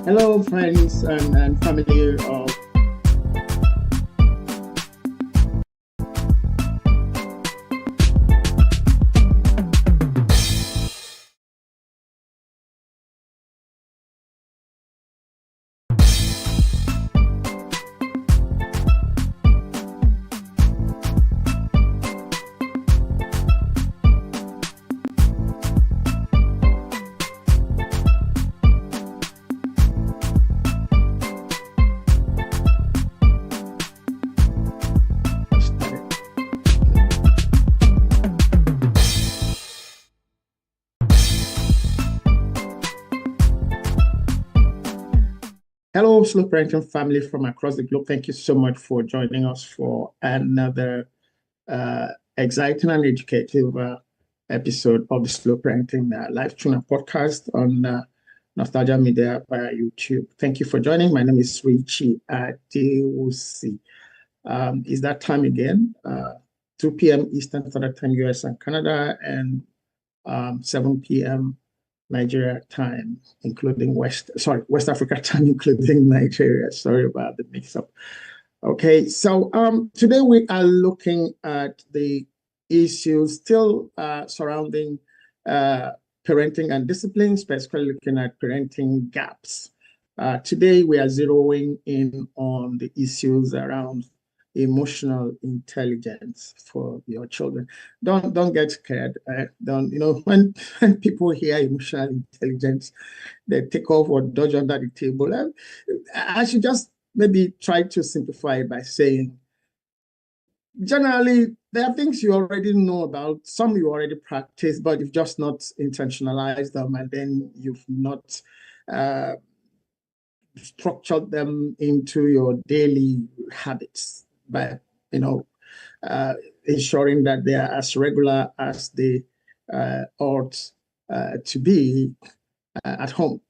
Hello, friends and family of. Hello, slow parenting family from across the globe. Thank you so much for joining us for another exciting and educative episode of the Slow Parenting live tuner podcast on Nostalgia Media via YouTube. Thank you for joining. My name is Richie Adewusi. It's that time again, 2 p.m. Eastern Standard Time, US and Canada, and 7 p.m. Nigeria time, including West Africa time, including Nigeria. Sorry about the mix-up. Okay, so today we are looking at the issues still surrounding parenting and discipline, specifically looking at parenting gaps. Today we are zeroing in on the issues around emotional intelligence for your children. Don't get scared. Don't when people hear emotional intelligence, they take off or dodge under the table. And I should just maybe try to simplify it by saying, generally, there are things you already know about, some you already practice, but you've just not intentionalized them, and then you've not structured them into your daily habits by ensuring that they are as regular as they ought to be at home.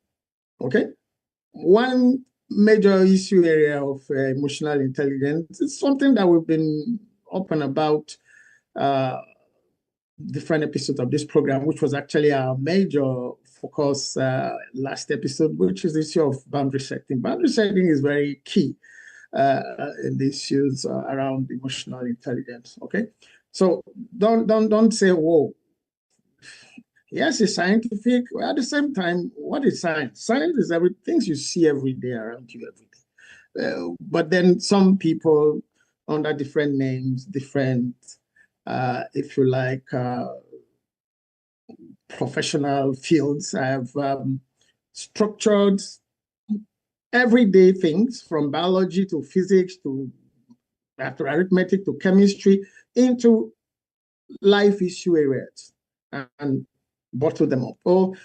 Okay, one major issue area of emotional intelligence is something that we've been open about different episodes of this program, which was actually our major focus last episode, which is the issue of boundary setting. Boundary setting is very key in the issues around emotional intelligence. Okay, so don't say, "Whoa, yes, it's scientific." Well, at the same time, what is science? Science is everything you see every day around you every day. But then some people, under different names, different, if you like, professional fields, have structured everyday things from biology to physics to after arithmetic to chemistry into life issue areas and bottle them up.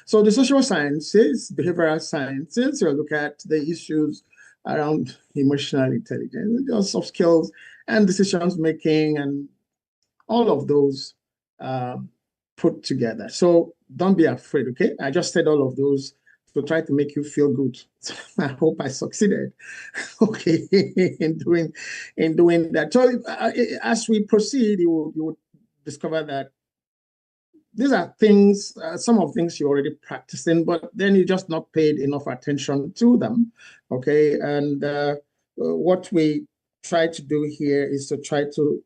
So the social sciences, behavioral sciences, you look at the issues around emotional intelligence, just soft skills and decisions making and all of those put together. So don't be afraid, okay? I just said all of those to try to make you feel good. I hope I succeeded, okay, in doing that. So as we proceed, you will discover that these are things, some of things you're already practicing, but then you just not paid enough attention to them, okay? And what we try to do here is to try to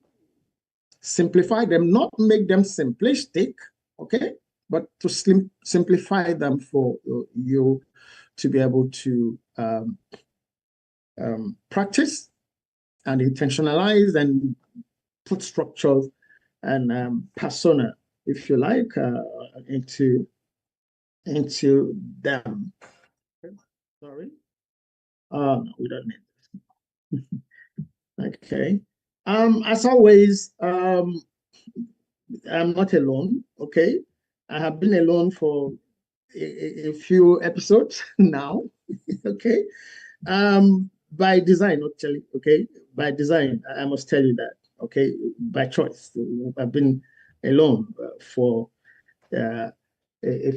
simplify them, not make them simplistic, okay? But to simplify them for you to be able to practice and intentionalize and put structures and persona, if you like, into them. Sorry. No, we don't need this. Okay. As always, I'm not alone, okay? I have been alone for a few episodes now, okay? By design, actually, okay? By design, I must tell you that, okay? By choice. I've been alone for a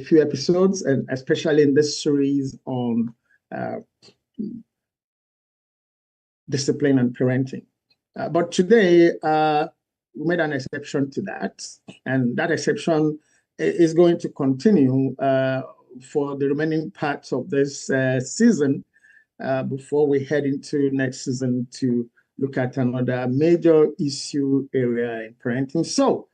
few episodes, and especially in this series on discipline and parenting. But today, we made an exception to that, and that exception is going to continue for the remaining parts of this season before we head into next season to look at another major issue area in parenting. So,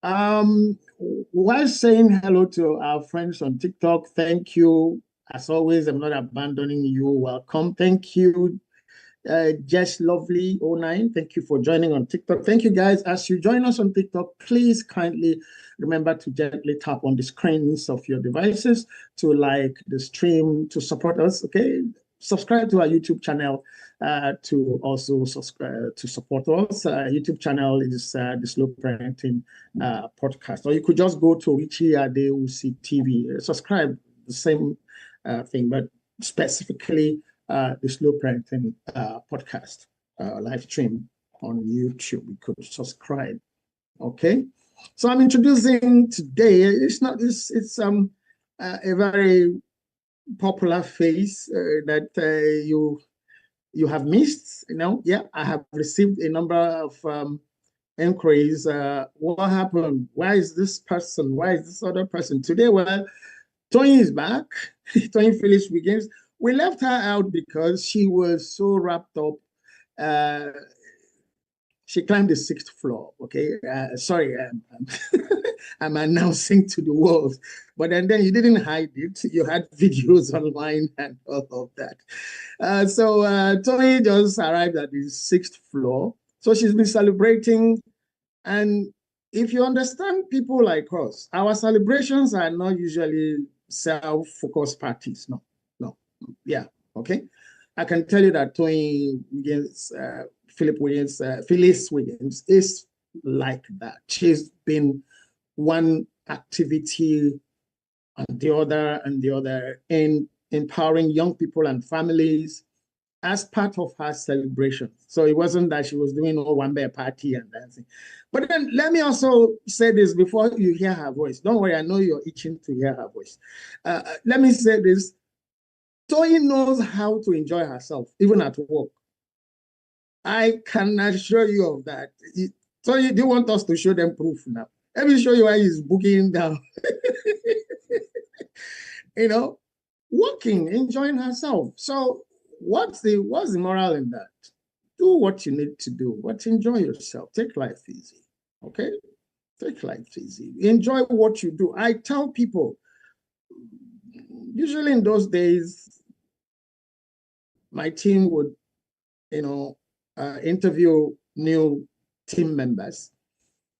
while saying hello to our friends on TikTok, thank you. As always, I'm not abandoning you. Welcome. Thank you, Just Lovely 09. Thank you for joining on TikTok. Thank you, guys. As you join us on TikTok, please kindly remember to gently tap on the screens of your devices to like the stream, to support us, okay? Subscribe to our YouTube channel to also subscribe to support us. YouTube channel is the Slow Parenting podcast, or you could just go to Richie Adewusi TV. Subscribe, the same thing, but specifically the Slow Parenting podcast live stream on YouTube. You could subscribe. Okay, so I'm introducing today. It's not this. It's a very popular face that you have missed. Yeah, I have received a number of inquiries. What happened? Why is this person? Why is this other person today? Well, Tony is back. Tony Phyllis Wiggins. We left her out because she was so wrapped up. She climbed the 6th floor. Okay, sorry, I'm announcing to the world, but then you didn't hide it. You had videos online and all of that. So Tony just arrived at the 6th floor. So she's been celebrating, and if you understand people like us, our celebrations are not usually self-focused parties. No, yeah, okay. I can tell you that Tony Wiggins, Phyllis Wiggins is like that. She's been one activity and the other in empowering young people and families as part of her celebration. So it wasn't that she was doing a one-bear party and dancing. But then let me also say this before you hear her voice. Don't worry, I know you're itching to hear her voice. Let me say this. Tony knows how to enjoy herself, even at work. I can assure you of that. Tony, do you want us to show them proof now? Let me show you why he's booking down. Working, enjoying herself. So what's the moral in that? Do what you need to do, but enjoy yourself. Take life easy, okay? Take life easy. Enjoy what you do. I tell people, usually in those days, my team would, interview new team members.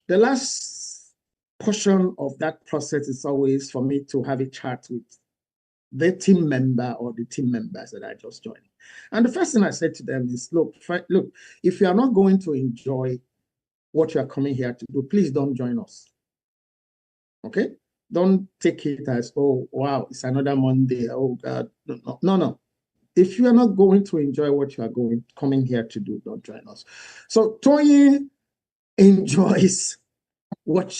The last portion of that process is always for me to have a chat with the team member or the team members that I just joined. And the first thing I said to them is, look, if you are not going to enjoy what you are coming here to do, please don't join us. Okay? Don't take it as, oh, wow, it's another Monday. Oh, God. No. If you are not going to enjoy what you are coming here to do, don't join us. So Tony enjoys what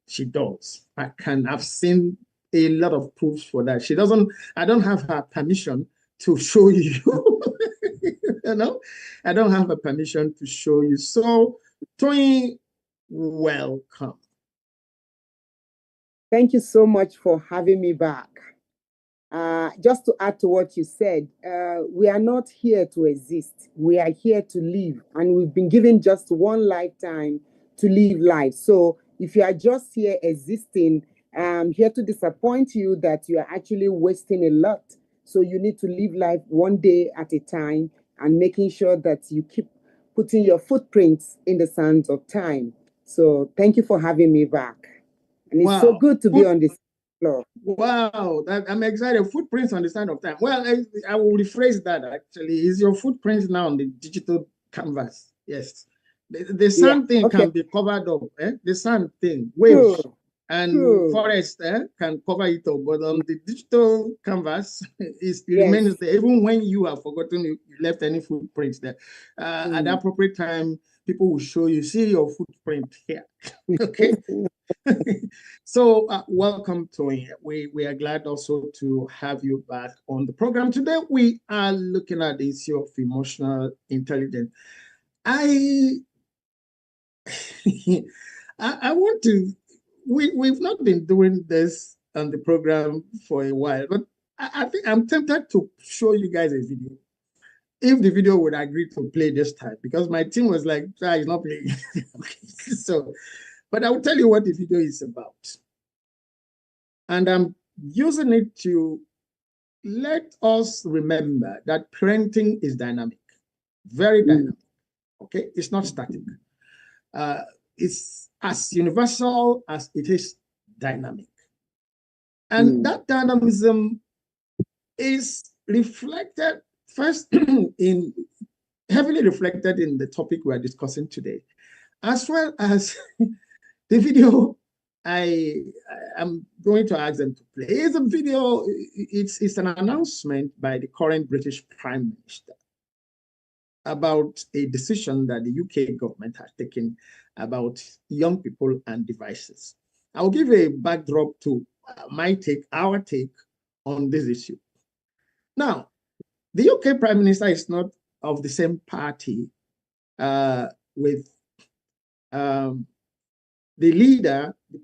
she does. I've seen a lot of proofs for that. I don't have her permission to show you. I don't have a permission to show you. So Tony, welcome. Thank you so much for having me back. Just to add to what you said, we are not here to exist. We are here to live, and we've been given just one lifetime to live life. So if you are just here existing, I'm here to disappoint you that you are actually wasting a lot. So you need to live life one day at a time and making sure that you keep putting your footprints in the sands of time. So thank you for having me back. And it's so good to be on this floor. Wow, I'm excited. Footprints on the sand of time. Well, I will rephrase that actually. Is your footprints now on the digital canvas? Yes. The sand thing can be covered up. The sand thing, waves and forest can cover it up. But on the digital canvas, it remains there. Even when you have forgotten you left any footprints there. At the appropriate time, people will show you, see your footprint here. Okay. So welcome, Tony. We are glad also to have you back on the program. Today, we are looking at the issue of emotional intelligence. I want to, we've not been doing this on the program for a while, but I think I'm tempted to show you guys a video. If the video would agree to play this time, because my team was like, he's not playing. Okay, so, but I will tell you what the video is about. And I'm using it to let us remember that parenting is dynamic, very dynamic. Okay, it's not static. It's as universal as it is dynamic. And that dynamism is reflected first heavily reflected in the topic we're discussing today, as well as the video I am going to ask them to play. It's a video, it's an announcement by the current British Prime Minister about a decision that the UK government has taken about young people and devices. I'll give a backdrop to our take on this issue. Now, the UK Prime Minister is not of the same party with the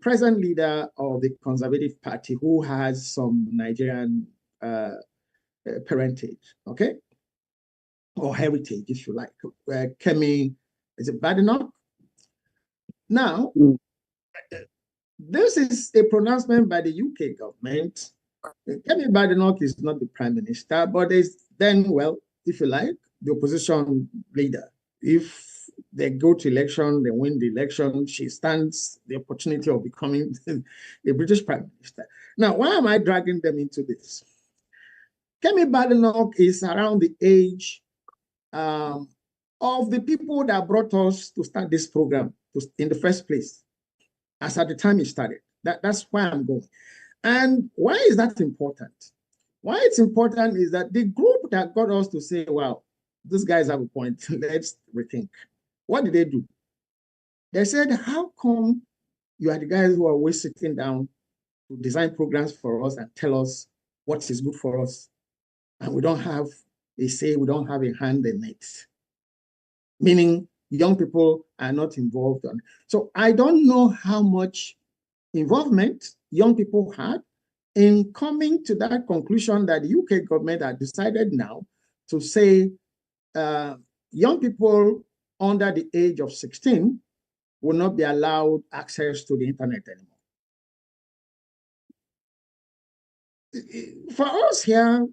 present leader of the Conservative Party, who has some Nigerian parentage, okay? Or heritage, if you like. Kemi, is it Badenoch? Now, this is a pronouncement by the UK government. Kemi Badenoch is not the Prime Minister, but is then, well, if you like, the opposition leader. If they go to election, they win the election, she stands the opportunity of becoming a British Prime Minister. Now, why am I dragging them into this? Kemi Badenoch is around the age of the people that brought us to start this program in the first place, as at the time it started. That's why I'm going. And why is that important? Why it's important is that the group that got us to say, wow, these guys have a point, let's rethink. What did they do? They said, how come you are the guys who are always sitting down to design programs for us and tell us what is good for us, and we don't have a say, we don't have a hand in it? Meaning young people are not involved. So I don't know how much involvement young people had in coming to that conclusion that the UK government had decided now to say young people under the age of 16 will not be allowed access to the internet anymore. For us here,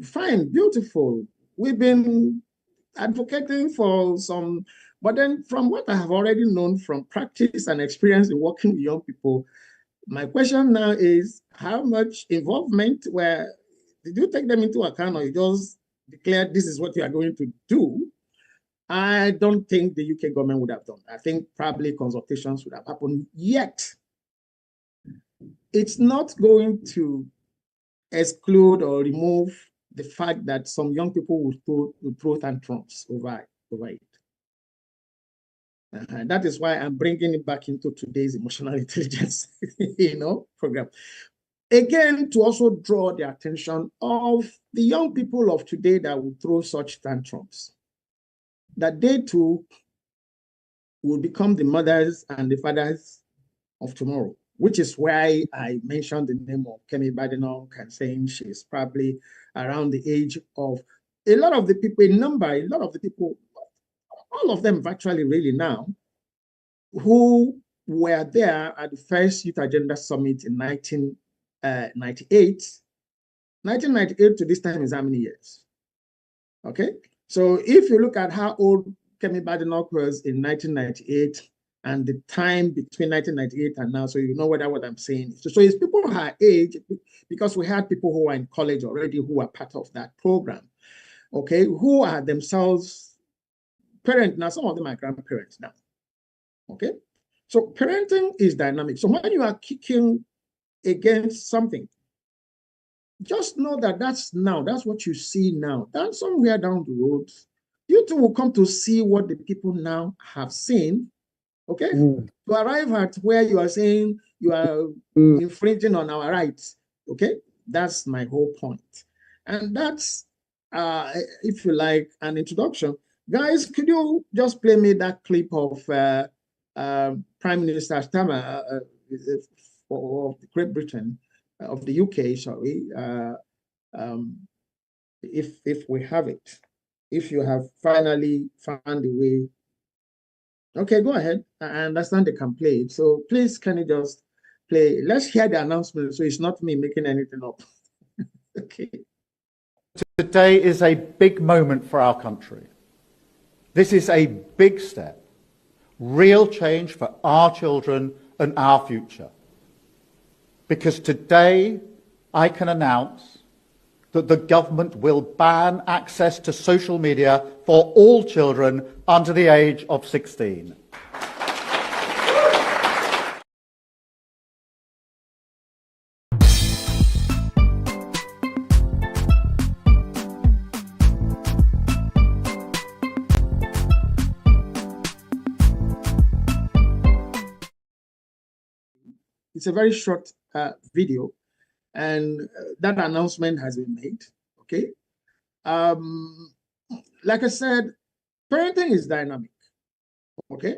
fine, beautiful. We've been advocating for some, but then from what I have already known from practice and experience in working with young people, my question now is, how much involvement did you take them into account, or you just declared this is what you are going to do? I don't think the UK government would have done. I think probably consultations would have happened, yet it's not going to exclude or remove the fact that some young people will throw tantrums over it. And that is why I'm bringing it back into today's emotional intelligence, program. Again, to also draw the attention of the young people of today that will throw such tantrums, that they too will become the mothers and the fathers of tomorrow, which is why I mentioned the name of Kemi Badenoch and saying she's probably around the age of a lot of the people, all of them virtually really now, who were there at the first Youth Agenda Summit in 1998. 1998 to this time is how many years? Okay, so if you look at how old Kemi Badenoch was in 1998 and the time between 1998 and now, so you know what I'm saying. So it's people her age, because we had people who were in college already who were part of that program, okay, who are themselves parents. Now, some of them are grandparents now, okay? So parenting is dynamic. So when you are kicking against something, just know that that's what you see now. Then somewhere down the road, you too will come to see what the people now have seen, okay? To arrive at where you are saying you are infringing on our rights, okay? That's my whole point. And that's, if you like, an introduction. Guys, could you just play me that clip of Prime Minister Starmer of Great Britain, of the UK, sorry, if we have it, if you have finally found a way. Okay, go ahead. I understand they can play it. So please, can you just play? Let's hear the announcement so it's not me making anything up. Okay. Today is a big moment for our country. This is a big step, real change for our children and our future. Because today I can announce that the government will ban access to social media for all children under the age of 16. It's a very short video, and that announcement has been made. Okay. Like I said, parenting is dynamic. Okay.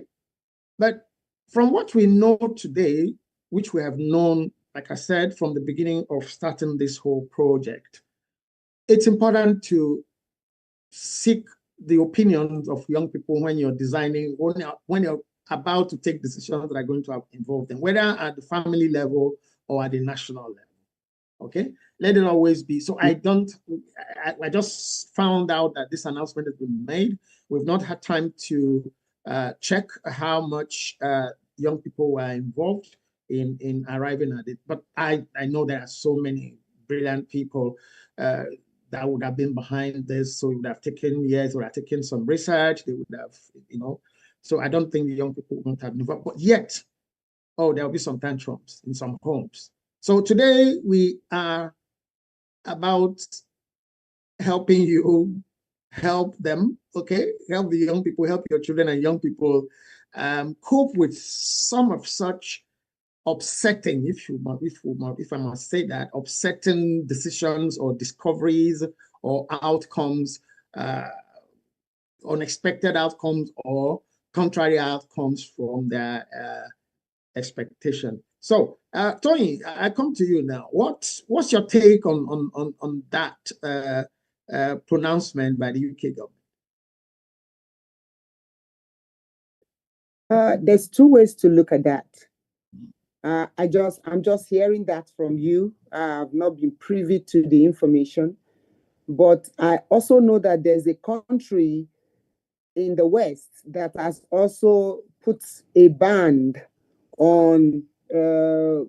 But from what we know today, which we have known, like I said, from the beginning of starting this whole project, it's important to seek the opinions of young people when you're designing, when you're about to take decisions that are going to involve them, whether at the family level or at the national level. Okay, let it always be. So I just found out that this announcement has been made. We've not had time to check how much young people were involved in arriving at it. But I know there are so many brilliant people that would have been behind this. So it would have taken years, would have taken some research. They would have, So I don't think the young people won't have involved. But yet, there will be some tantrums in some homes. So today we are about helping you help them, okay? Help the young people, help your children and young people cope with some of such upsetting, if I must say that, upsetting decisions or discoveries or outcomes, unexpected outcomes or contrary outcomes from their expectation. So, Tony, I come to you now. What's your take on that pronouncement by the UK government? There's two ways to look at that. I'm just hearing that from you. I've not been privy to the information, but I also know that there's a country in the West that has also put a ban on the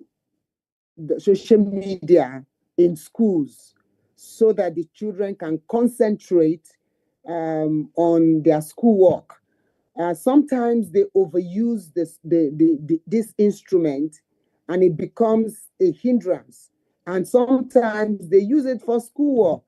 social media in schools so that the children can concentrate on their schoolwork. Sometimes they overuse this instrument and it becomes a hindrance. And sometimes they use it for schoolwork.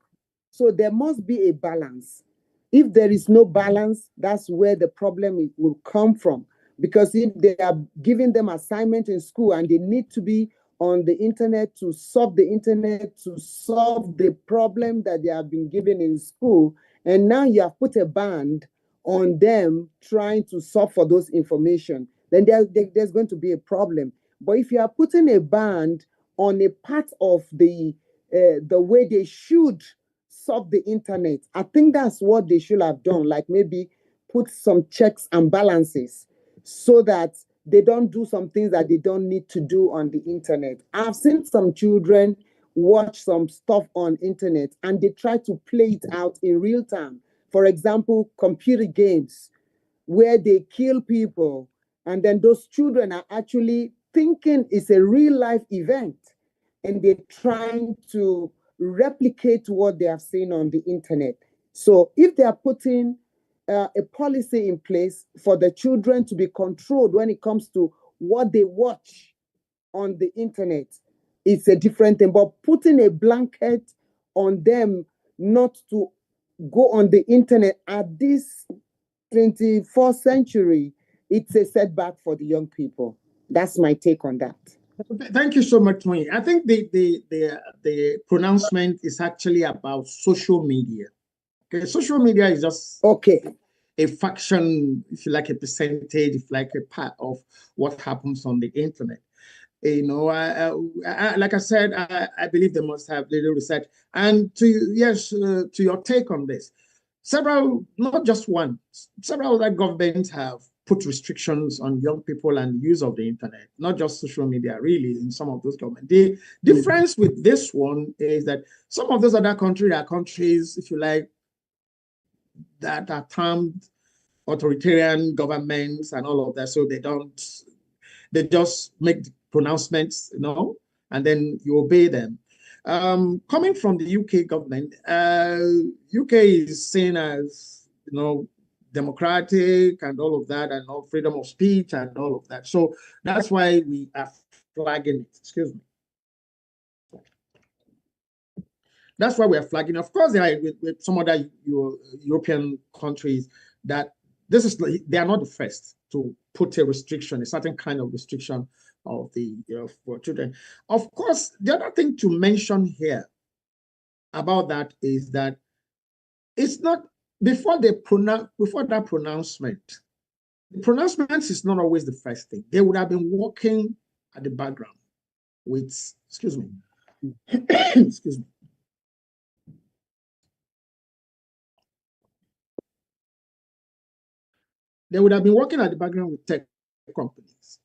So there must be a balance. If there is no balance, that's where the problem will come from. Because if they are giving them assignment in school and they need to be on the internet to solve the problem that they have been given in school, and now you have put a ban on them trying to solve for those information, then there's going to be a problem. But if you are putting a ban on a part of the way they should solve the internet, I think that's what they should have done. Like maybe put some checks and balances so that they don't do some things that they don't need to do on the internet. I've seen some children watch some stuff on internet and they try to play it out in real time. For example, computer games where they kill people, and then those children are actually thinking it's a real life event, and they're trying to replicate what they have seen on the internet. So if they are putting a policy in place for the children to be controlled when it comes to what they watch on the internet, it's a different thing. But putting a blanket on them not to go on the internet at this 21st century, it's a setback for the young people. That's my take on that. Thank you so much, Tony. I think the pronouncement is actually about social media. Okay, social media is just a fraction, if you like, a percentage, if like a part of what happens on the internet. Like I said, I believe they must have little research. And to your take on this, not just one, several other governments have put restrictions on young people and use of the internet, not just social media, really, in some of those governments. The difference with this one is that some of those other countries are countries, if you like, that are termed authoritarian governments and all of that. So they just make pronouncements, and then you obey them. Coming from the UK government, UK is seen as, democratic and all of that, and all freedom of speech and all of that. So that's why we are flagging it. Excuse me. That's why we are flagging. Of course, there are with some other European countries that they are not the first to put a restriction, a certain kind of restriction of the for children. Of course, the other thing to mention here about that is that it's not before that pronouncement. The pronouncement is not always the first thing. They would have been working at the background with, excuse me, excuse me. They would have been working at the background with tech companies,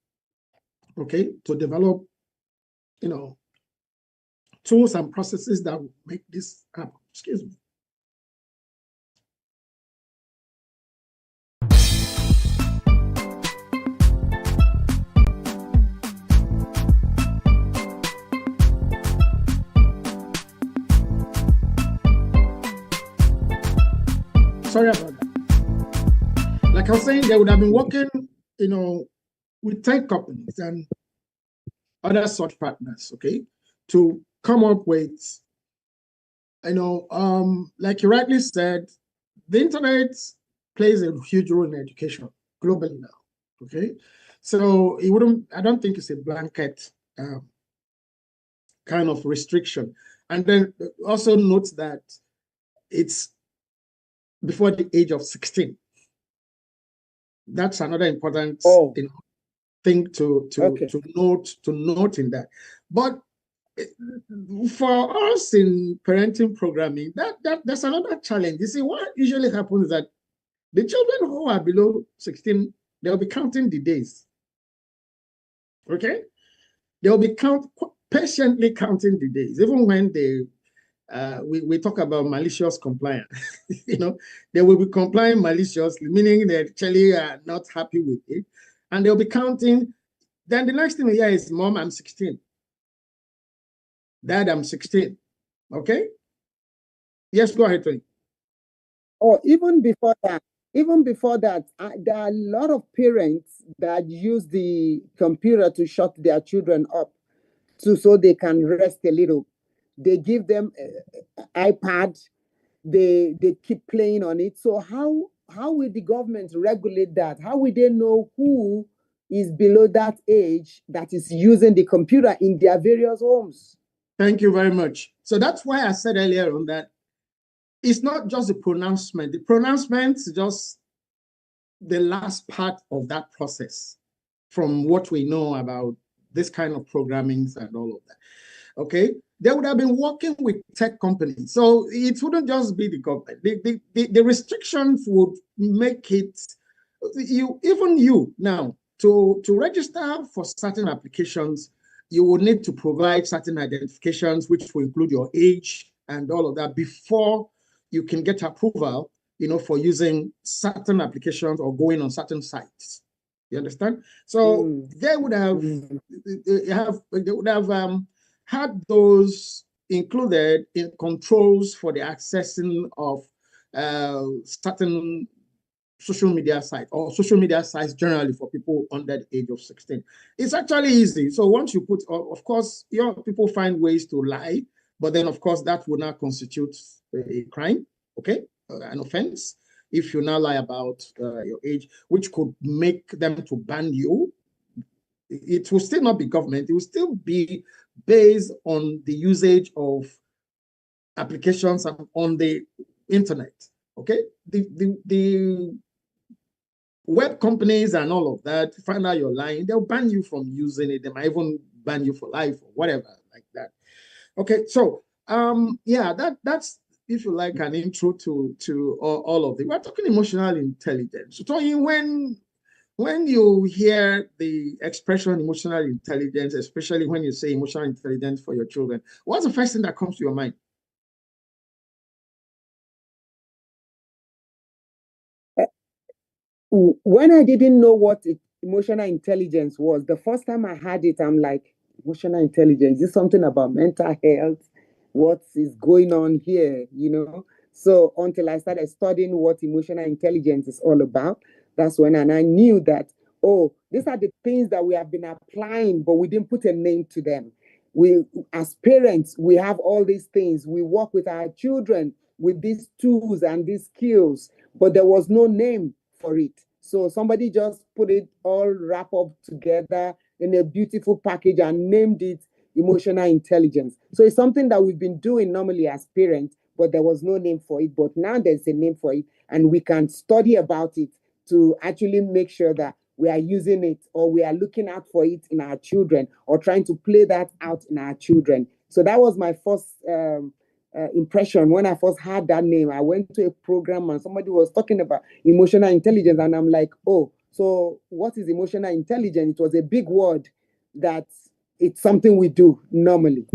okay, to develop, tools and processes that will make this happen. Excuse me. Sorry about that. Like I was saying, they would have been working, with tech companies and other such partners, okay, to come up with, like you rightly said, the internet plays a huge role in education globally now, okay? So I don't think it's a blanket kind of restriction. And then also note that it's before the age of 16. That's another important thing to note in that. But for us in parenting programming, that's another challenge. You see, what usually happens is that the children who are below 16, they'll be counting the days. Okay? They'll be patiently counting the days, even when we talk about malicious compliance. They will be complying maliciously, meaning they actually are not happy with it. And they'll be counting. Then the next thing we hear is, Mom, I'm 16. Dad, I'm 16. Okay? Yes, go ahead, Tony. Or even before that, there are a lot of parents that use the computer to shut their children up so they can rest a little. They give them an iPad, they keep playing on it. So how will the government regulate that? How will they know who is below that age that is using the computer in their various homes? Thank you very much. So that's why I said earlier on that it's not just the pronouncement. The pronouncement is just the last part of that process from what we know about this kind of programming and all of that. Okay? They would have been working with tech companies. So it wouldn't just be the government. The restrictions would make it, even you now, to register for certain applications, you will need to provide certain identifications, which will include your age and all of that before you can get approval, for using certain applications or going on certain sites. You understand? So they would have, had those included in controls for the accessing of certain social media sites or social media sites generally for people under the age of 16. It's actually easy. So once you put, of course, people find ways to lie, but then of course that will not constitute a crime, okay, an offense, if you now lie about your age, which could make them to ban you. It will still not be government. It will still be based on the usage of applications on the internet. Okay, the web companies and all of that, find out you're lying, they'll ban you from using it. They might even ban you for life or whatever like that. Okay, so yeah, that's, if you like, an intro to all of it. We're talking emotional intelligence. So when you hear the expression emotional intelligence, especially when you say emotional intelligence for your children, what's the first thing that comes to your mind? When I didn't know what emotional intelligence was, the first time I had it, I'm like, emotional intelligence, is this something about mental health? What is going on here? So until I started studying what emotional intelligence is all about, that's when and I knew that, oh, these are the things that we have been applying, but we didn't put a name to them. We, as parents, we have all these things. We work with our children with these tools and these skills, but there was no name for it. So somebody just put it all wrapped up together in a beautiful package and named it emotional intelligence. So it's something that we've been doing normally as parents, but there was no name for it. But now there's a name for it, and we can study about it to actually make sure that we are using it or we are looking out for it in our children or trying to play that out in our children. So that was my first impression when I first had that name. I went to a program and somebody was talking about emotional intelligence, and I'm like, oh, so what is emotional intelligence? It was a big word that it's something we do normally.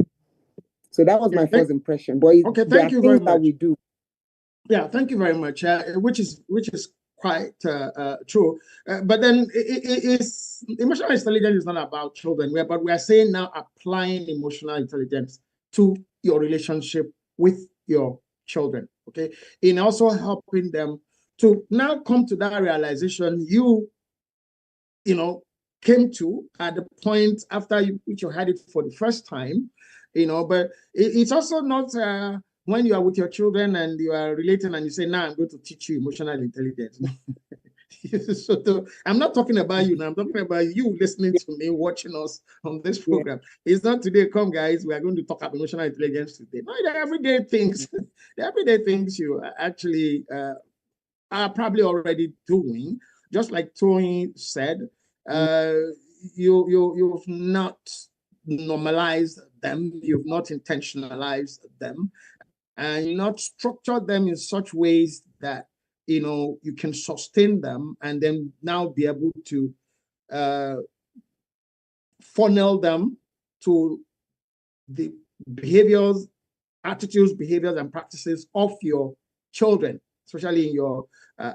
So that was my first impression. But okay, thank you very much. That we do. Yeah, thank you very much. Which is quite true. But then it's emotional intelligence is not about children, but we are saying now applying emotional intelligence to your relationship with your children. Okay, in also helping them to now come to that realization you came to at the point after which you had it for the first time, but it's also not when you are with your children and you are relating and you say, now I'm going to teach you emotional intelligence. So I'm not talking about you now. I'm talking about you listening to me, watching us on this program. Yeah. It's not today, come guys, we are going to talk about emotional intelligence today. No, they're everyday things. The everyday things you actually are probably already doing. Just like Tony said, you've not normalized them, you've not intentionalized them, and you've not structured them in such ways that you can sustain them and then now be able to funnel them to the behaviors, attitudes, behaviors, and practices of your children, especially in your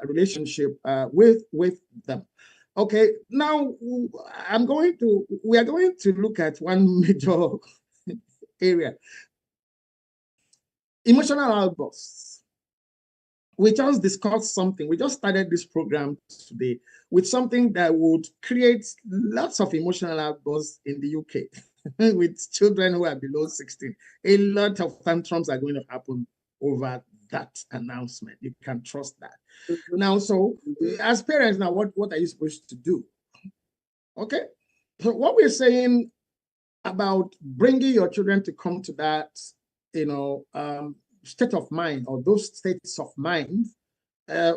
relationship with them. Okay, now we are going to look at one major area: emotional outbursts. We just discussed something. We just started this program today with something that would create lots of emotional outbursts in the UK with children who are below 16. A lot of tantrums are going to happen over that announcement. You can trust that. Now, so as parents, now what are you supposed to do? Okay. So what we're saying about bringing your children to come to that, state of mind, or those states of mind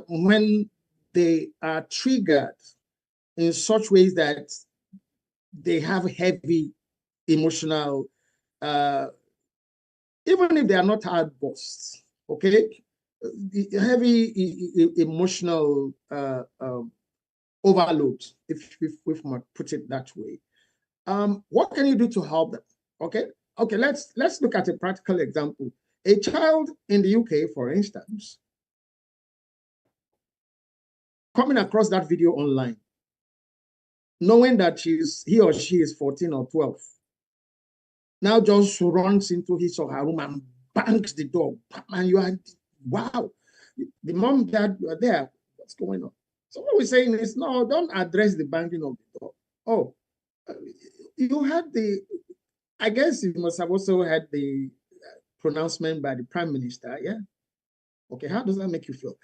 when they are triggered in such ways that they have heavy emotional, even if they are not outbursts, okay, heavy emotional overload, if we might put it that way. What can you do to help them? Okay, let's look at a practical example. A child in the UK, for instance, coming across that video online, knowing that he or she is 14 or 12, now just runs into his or her room and bangs the door. And you are, wow, the mom, dad, you are there. What's going on? So what we're saying is, no, don't address the banging of the door. Oh, you had I guess you must have also had the pronouncement by the Prime Minister, yeah? Okay, how does that make you feel?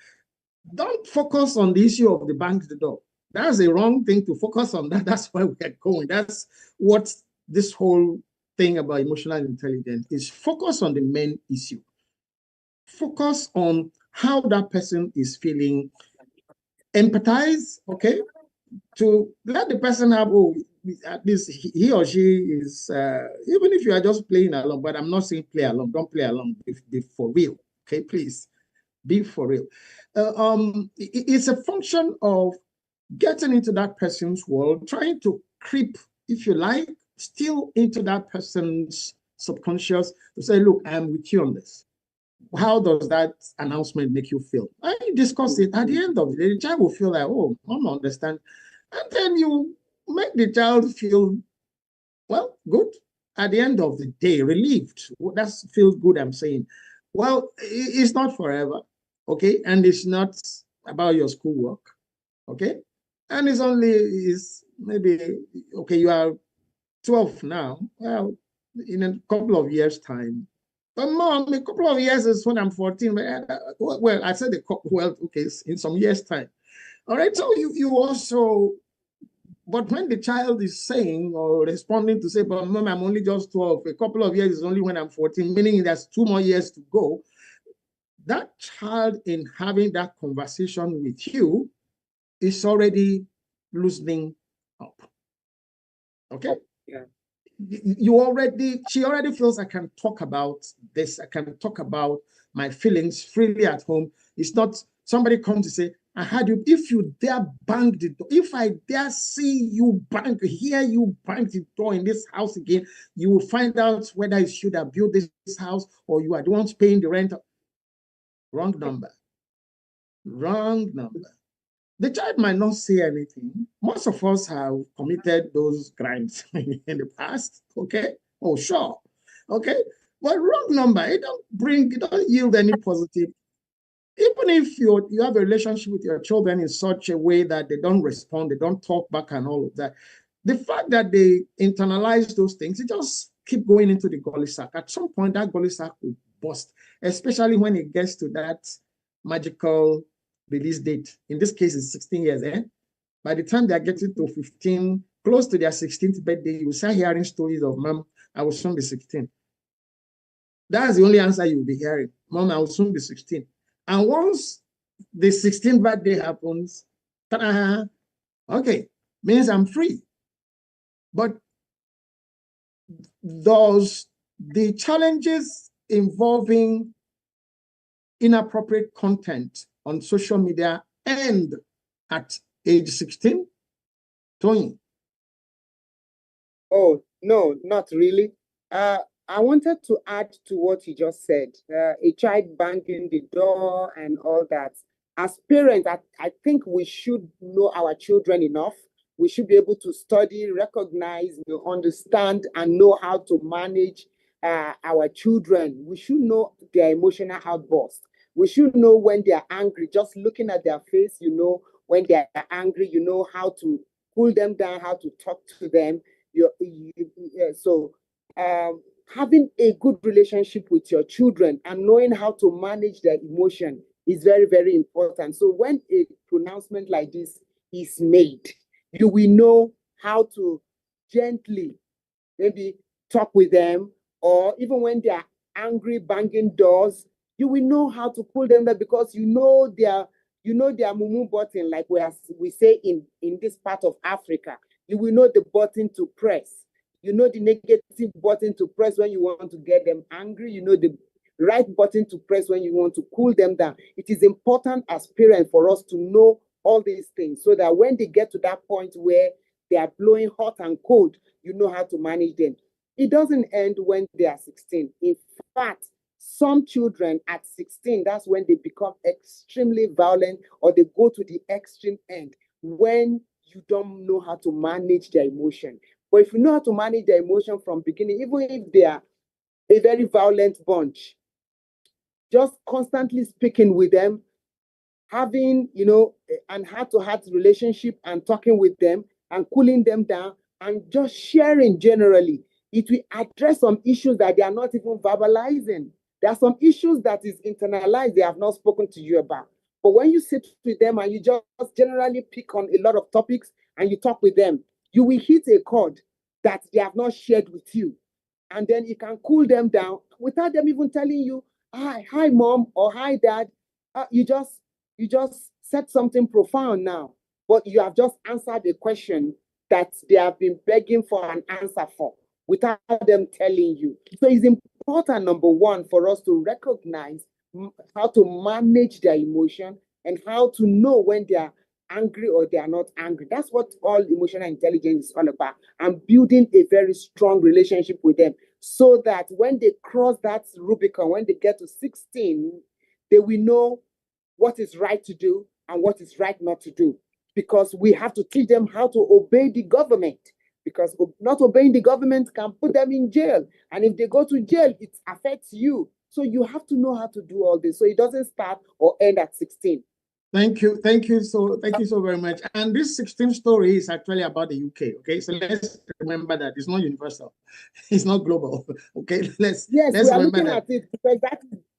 Don't focus on the issue of the bang the door. That's a wrong thing to focus on. That's why we are going. That's what this whole thing about emotional intelligence is. Focus on the main issue. Focus on how that person is feeling. Empathize, okay? To let the person have, oh, at least he or she is, even if you are just playing along, but I'm not saying play along, don't play along, be for real, okay, please, be for real. It's a function of getting into that person's world, trying to creep, if you like, still into that person's subconscious to say, look, I'm with you on this. How does that announcement make you feel? And you discuss it. At the end of the day, the child will feel like, oh, mom understand. And then you make the child feel, well, good. At the end of the day, relieved. That's feels good, I'm saying. Well, it's not forever, okay? And it's not about your schoolwork, okay? And is maybe, okay, you are 12 now. Well, in a couple of years' time. But mom, a couple of years is when I'm 14. Well, I said well, okay, in some years' time. All right, so you also, but when the child is saying or responding to say, but mom, I'm only just 12, a couple of years is only when I'm 14, meaning there's 2 more years to go, that child in having that conversation with you is already loosening up. Okay? Yeah. She already feels I can talk about this. I can talk about my feelings freely at home. It's not somebody comes to say, I had you. If you dare bang the door, if I dare see you hear you bang the door in this house again, you will find out whether you should have built this house or you are the ones paying the rent. Wrong number. Wrong number. The child might not say anything. Most of us have committed those crimes in the past. Okay. Oh, sure. Okay. But wrong number. It don't yield any positive. Even if you have a relationship with your children in such a way that they don't respond, they don't talk back and all of that, the fact that they internalize those things, it just keep going into the gully sack. At some point, that gully sack will burst, especially when it gets to that magical release date. In this case, it's 16 years. By the time they're getting to 15, close to their 16th birthday, you start hearing stories of, Mom, I will soon be 16. That's the only answer you'll be hearing. Mom, I will soon be 16. And once the 16th birthday happens, okay, means I'm free. But the challenges involving inappropriate content on social media end at age 16? Tony? Oh, no, not really. I wanted to add to what you just said, a child banging the door and all that. As parents, I think we should know our children enough. We should be able to study, recognize, understand, and know how to manage our children. We should know their emotional outbursts. We should know when they are angry. Just looking at their face, when they are angry, how to cool them down, how to talk to them. So having a good relationship with your children and knowing how to manage their emotion is very, very important. So when a pronouncement like this is made, you will know how to gently maybe talk with them, or even when they are angry, banging doors, you will know how to pull them there because you know their mumu button, like we say in this part of Africa. You will know the button to press. You know the negative button to press when you want to get them angry. You know the right button to press when you want to cool them down. It is important as parents for us to know all these things so that when they get to that point where they are blowing hot and cold, you know how to manage them. It doesn't end when they are 16. In fact, some children at 16, that's when they become extremely violent or they go to the extreme end when you don't know how to manage their emotion. But if you know how to manage their emotion from beginning, even if they are a very violent bunch, just constantly speaking with them, having, an heart-to-heart relationship and talking with them and cooling them down and just sharing generally, it will address some issues that they are not even verbalizing. There are some issues that is internalized they have not spoken to you about. But when you sit with them and you just generally pick on a lot of topics and you talk with them, you will hit a chord that they have not shared with you. And then you can cool them down without them even telling you, hi, mom, or hi, dad. You just said something profound now, but you have just answered a question that they have been begging for an answer for without them telling you. So it's important, number one, for us to recognize how to manage their emotion and how to know when they are angry or they are not angry. That's what all emotional intelligence is all about. And building a very strong relationship with them so that when they cross that Rubicon, when they get to 16, they will know what is right to do and what is right not to do. Because we have to teach them how to obey the government. Because not obeying the government can put them in jail. And if they go to jail, it affects you. So you have to know how to do all this so it doesn't start or end at 16. Thank you. Thank you so very much. And this 16 story is actually about the UK. Okay. So let's remember that it's not universal. It's not global. Okay. Let's we are remember looking that. at it because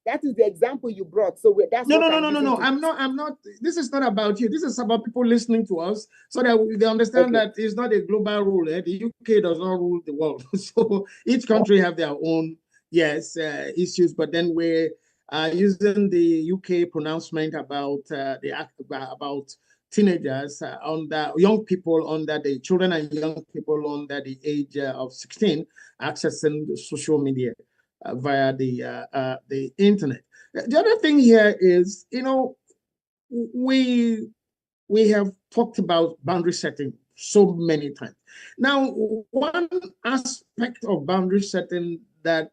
that is the example you brought. So that's no. I'm not. This is not about you. This is about people listening to us so that they understand that it's not a global rule. The UK does not rule the world. So each country have their own issues, but then we're using the UK pronouncement about about teenagers under young people under the children and young people under the age of 16 accessing the social media via the internet. The other thing here is, we have talked about boundary setting so many times. Now, one aspect of boundary setting that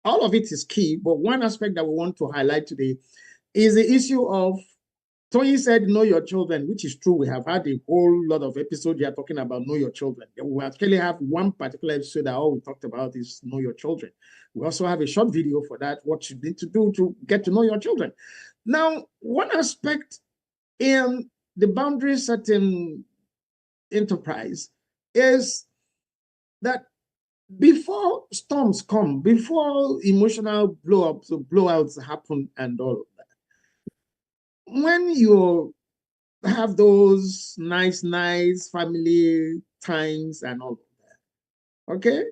all of it is key, but one aspect that we want to highlight today is the issue of, Tony said, know your children, which is true. We have had a whole lot of episodes here talking about know your children. We actually have one particular episode that all we talked about is know your children. We also have a short video for that, what you need to do to get to know your children. Now, one aspect in the boundary setting enterprise is that before storms come, before emotional blowouts happen and all of that, when you have those nice family times and all of that, okay?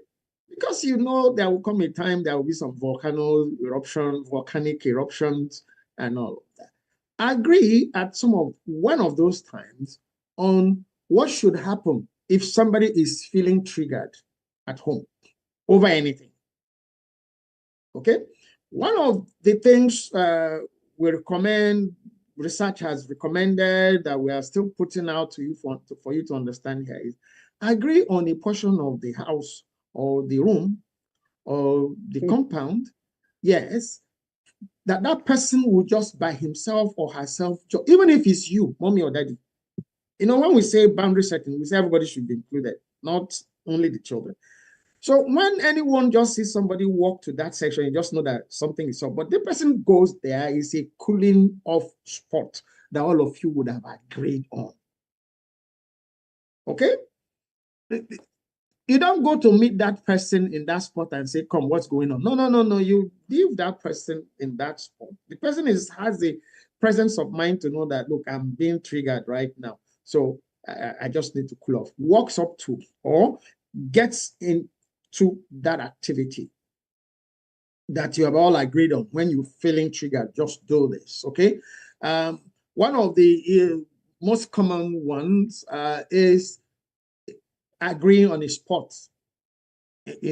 Because there will come a time there will be some volcanic eruptions and all of that. Agree at one of those times on what should happen if somebody is feeling triggered at home over anything. Okay? One of the things we recommend, research has recommended that we are still putting out to you for you to understand here is agree on a portion of the house or the room or the compound, yes, that person will just by himself or herself, even if it's you, mommy or daddy. When we say boundary setting, we say everybody should be included, not only the children. So when anyone just sees somebody walk to that section, you just know that something is up. But the person goes there, is a cooling off spot that all of you would have agreed on. Okay? You don't go to meet that person in that spot and say, come, what's going on? No. You leave that person in that spot. The person has the presence of mind to know that, look, I'm being triggered right now. So I just need to cool off. Walks up to or gets into that activity that you have all agreed on. When you're feeling triggered, just do this, okay? One of the most common ones is agreeing on a spot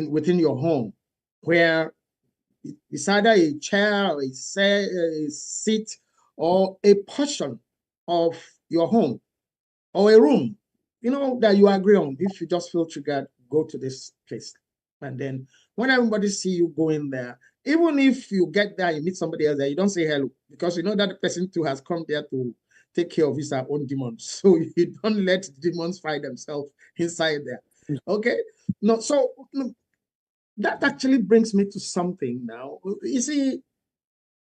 within your home where it's either a chair or a seat or a portion of your home or a room, that you agree on. If you just feel triggered, go to this place. And then when everybody see you going there, even if you get there, you meet somebody else there, you don't say hello because you know that the person too has come there to take care of his own demons. So you don't let demons find themselves inside there. Okay? No, so that actually brings me to something now. You see,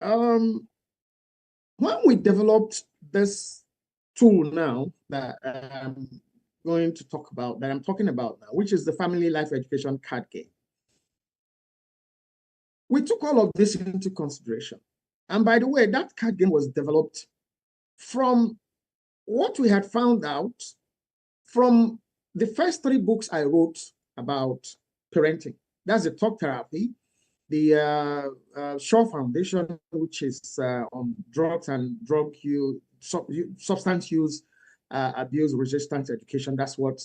when we developed this tool now that I'm going to talk about, that I'm talking about now, which is the Family Life Education Card Game, we took all of this into consideration. And by the way, that card game was developed from what we had found out from the first 3 books I wrote about parenting. That's the talk therapy, the Shaw Foundation, which is on drugs and substance use abuse resistant education. That's what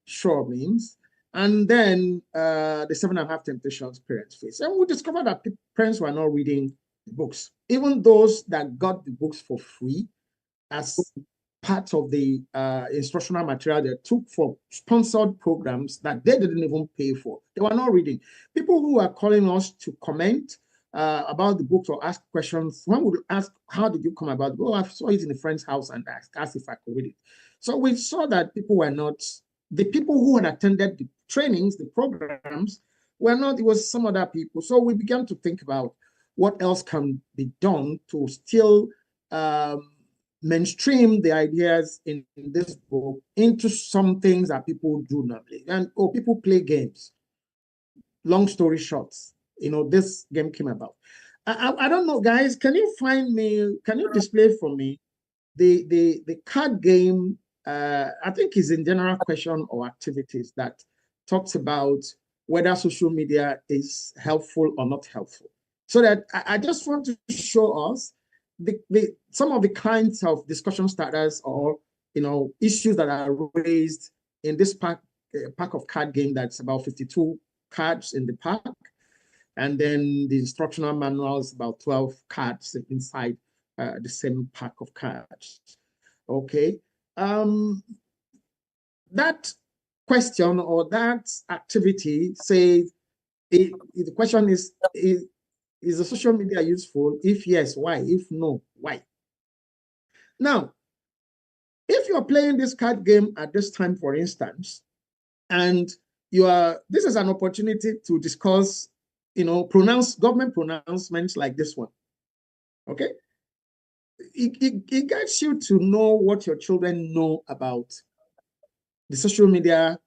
SURE means. And then the 7.5 temptations parents face. And we discovered that parents were not reading the books. Even those that got the books for free as part of the instructional material they took for sponsored programs that they didn't even pay for. They were not reading. People who are calling us to comment about the books or ask questions, one would ask, how did you come about it? Oh, I saw it in a friend's house and asked if I could read it. So we saw that people were not, the people who had attended the trainings, the programs, were not, it was some other people. So we began to think about what else can be done to still mainstream the ideas in this book into some things that people do normally. And people play games. Long story short, this game came about. I don't know, guys. Can you find me? Can you display for me the card game? I think is in general question or activities that talks about whether social media is helpful or not helpful. So that I just want to show us some of the kinds of discussion starters or issues that are raised in this pack of card game that's about 52 cards in the pack, and then the instructional manual is about 12 cards inside the same pack of cards. Okay, that question or that activity says the question is the social media useful? If yes, why? If no, why? Now, if you're playing this card game at this time, for instance, and this is an opportunity to discuss, government pronouncements like this one. Okay? It gets you to know what your children know about the social media,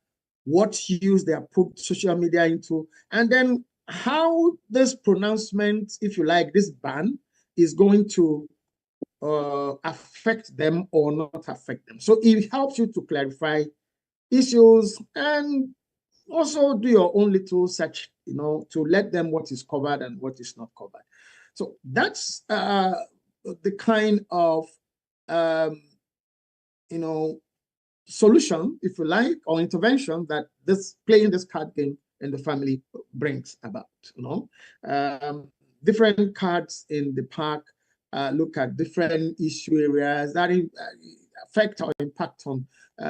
what use they have put social media into, and then how this pronouncement, if you like, this ban is going to affect them or not affect them. So it helps you to clarify issues and also do your own little search, to let them what is covered and what is not covered. So that's the kind of, solution, if you like, or intervention that playing this card game in the family brings about. Different cards in the park look at different issue areas that affect or impact on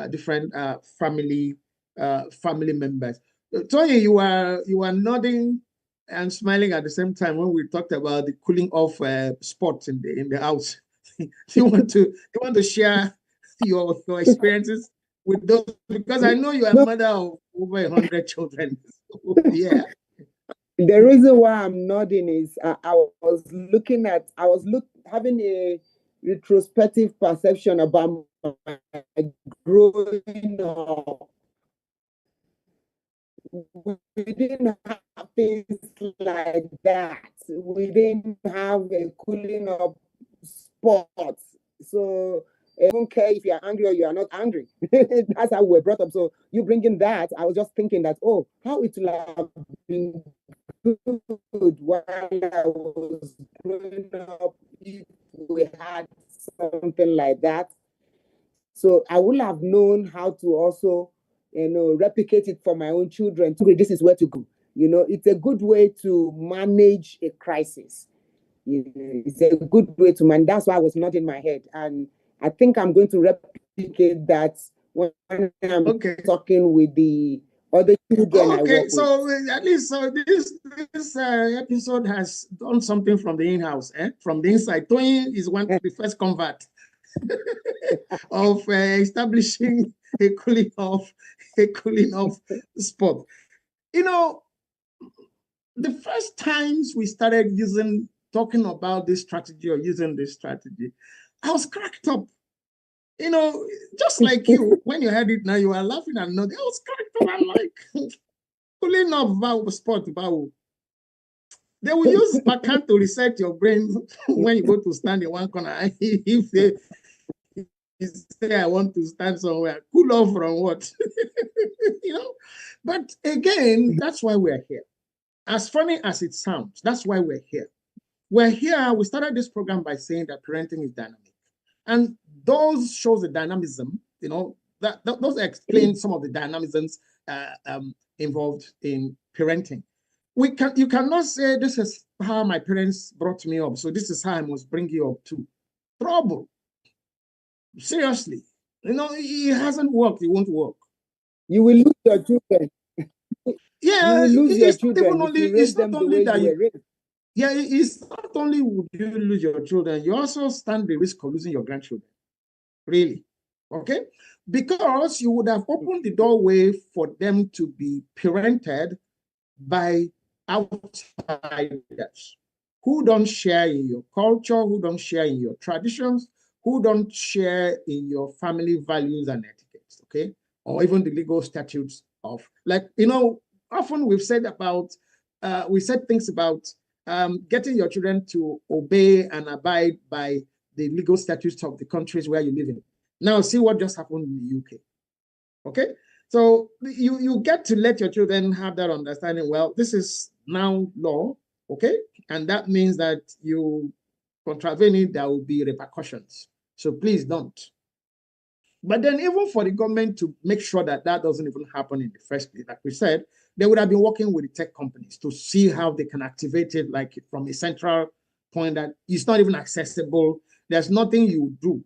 different family members. Tony, you are nodding and smiling at the same time when we talked about the cooling off spots in the house. you want to share your experiences with those, because I know you are a mother of over 100 children. Yeah. The reason why I'm nodding is I was having a retrospective perception about my growing up. We didn't have things like that. We didn't have a cooling up spot. So I don't care if you're angry or you are not angry. That's how we were brought up. So you bringing that, I was just thinking that, how it will have been good while I was growing up if we had something like that. So I would have known how to also, replicate it for my own children. This is where to go. It's a good way to manage a crisis. It's a good way to manage. That's why I was nodding my head. And I think I'm going to replicate that when I'm talking with the other children I work with. So at least this episode has done something from the in-house, from the inside. Tony is the first convert of establishing a cooling off spot. The first times we started talking about this strategy or using this strategy, I was cracked up. Just like you, when you heard it now, you were laughing and nodding. I was cracked up. I'm like, cooling off spot. They will use backhand to reset your brain when you go to stand in one corner. If they say, I want to stand somewhere, cool off from what? But again, that's why we're here. As funny as it sounds, that's why we're here. We started this program by saying that parenting is dynamic. And those shows the dynamism, those explain some of the dynamisms involved in parenting. You cannot say this is how my parents brought me up, so this is how I must bring you up too. Trouble. Seriously. It hasn't worked, it won't work. You will lose your children. Yeah, you will lose your children if you raise them the way you were raised. Yeah, it's not only would you lose your children, you also stand the risk of losing your grandchildren. Really. Okay? Because you would have opened the doorway for them to be parented by outsiders who don't share in your culture, who don't share in your traditions, who don't share in your family values and etiquettes, okay? Or even the legal statutes of, often we've said about, we said things about getting your children to obey and abide by the legal statutes of the countries where you live in. Now, see what just happened in the UK, okay? So you get to let your children have that understanding. Well, this is now law, okay? And that means that you contravene it, there will be repercussions. So please don't. But then even for the government to make sure that that doesn't even happen in the first place, like we said, they would have been working with the tech companies to see how they can activate it, like from a central point that it's not even accessible. There's nothing you do,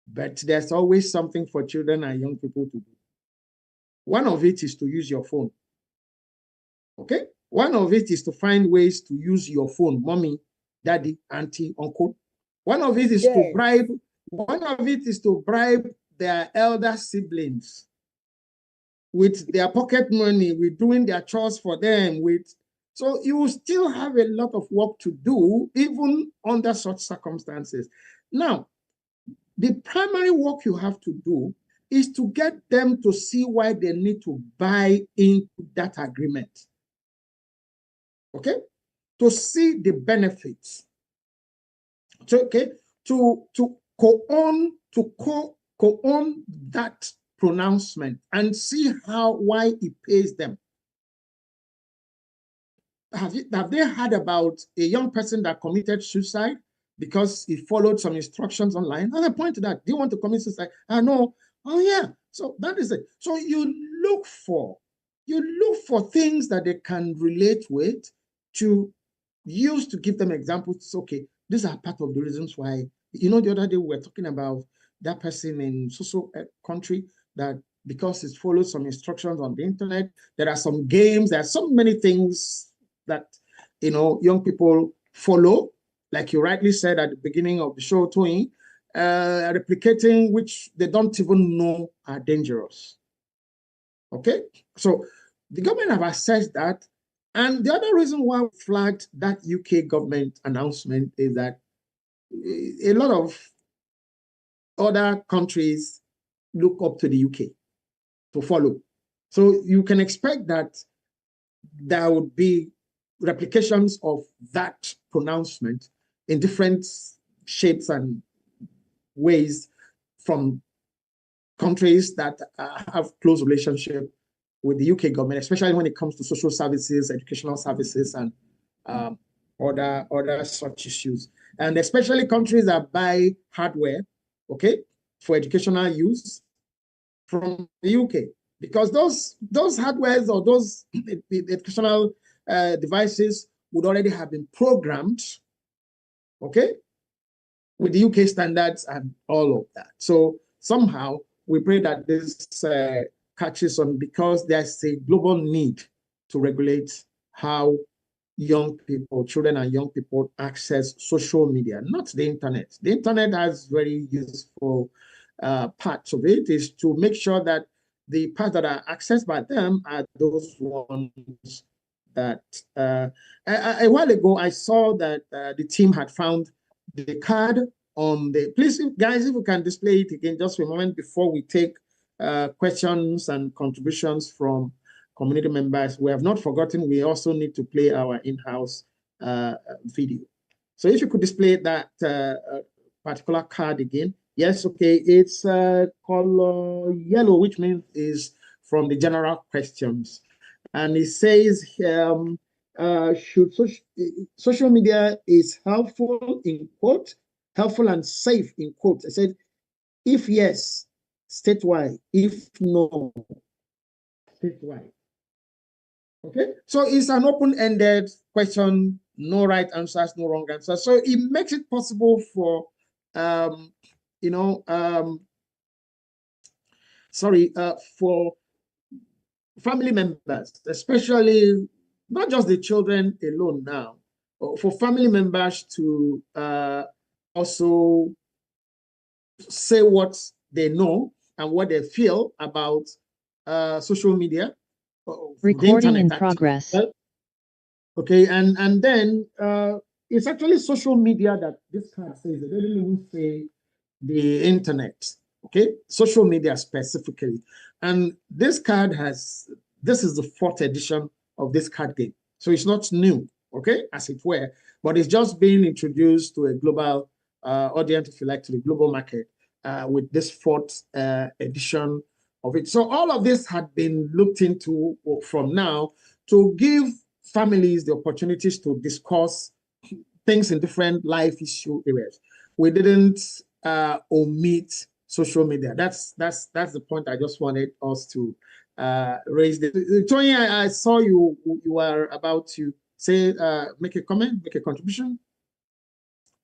but there's always something for children and young people to do. One of it is to use your phone. Okay? One of it is to find ways to use your phone, mommy, daddy, auntie, uncle. One of it is to bribe. One of it is to bribe their elder siblings with their pocket money, with doing their chores for them. So you will still have a lot of work to do, even under such circumstances. Now, the primary work you have to do is to get them to see why they need to buy into that agreement. Okay? To see the benefits. So, okay, to co-own that pronouncement and see why it pays them. Have they heard about a young person that committed suicide because he followed some instructions online? And I point to that. Do you want to commit suicide? I know. Oh yeah. So that is it. So you look for things that they can relate with to use to give them examples. Okay, these are part of the reasons why. The other day we were talking about that person in so country that because it follows some instructions on the internet, there are some games, there are so many things that young people follow, like you rightly said at the beginning of the show, Tony, replicating which they don't even know are dangerous. Okay, so the government have assessed that, and the other reason why we flagged that UK government announcement is that a lot of other countries look up to the UK to follow. So you can expect that there would be replications of that pronouncement in different shapes and ways from countries that have close relationship with the UK government, especially when it comes to social services, educational services, and other such issues. And especially countries that buy hardware, okay, for educational use from the UK. Because those hardwares or those educational devices would already have been programmed, okay, with the UK standards and all of that. So somehow we pray that this catches on, because there's a global need to regulate how young people, children and young people, access social media, not the internet. The internet has very useful parts of it, is to make sure that the parts that are accessed by them are those ones that a while ago I saw that the team had found the card on the, please guys, if you can display it again just for a moment before we take questions and contributions from community members. We have not forgotten, we also need to play our in-house video. So if you could display that particular card again. Yes, okay, it's color yellow, which means is from the general questions. And it says, should social media is helpful in quote, helpful and safe in quote. I said, If yes, state why. If no, state why. Okay, so it's an open-ended question, no right answers, no wrong answers. So it makes it possible for, you know, for family members, especially not just the children alone now, but for family members to also say what they know and what they feel about social media, Recording in progress. Okay, and then it's actually social media that this card says. They didn't even say the internet. Okay, social media specifically, and this is the fourth edition of this card game, so it's not new. Okay, as it were, but it's just being introduced to a global audience, if you like, to the global market with this fourth edition of it. So all of this had been looked into from now to give families the opportunities to discuss things in different life issue areas. We didn't omit social media. That's the point I just wanted us to raise. Tony, I saw you were about to say, make a comment, make a contribution.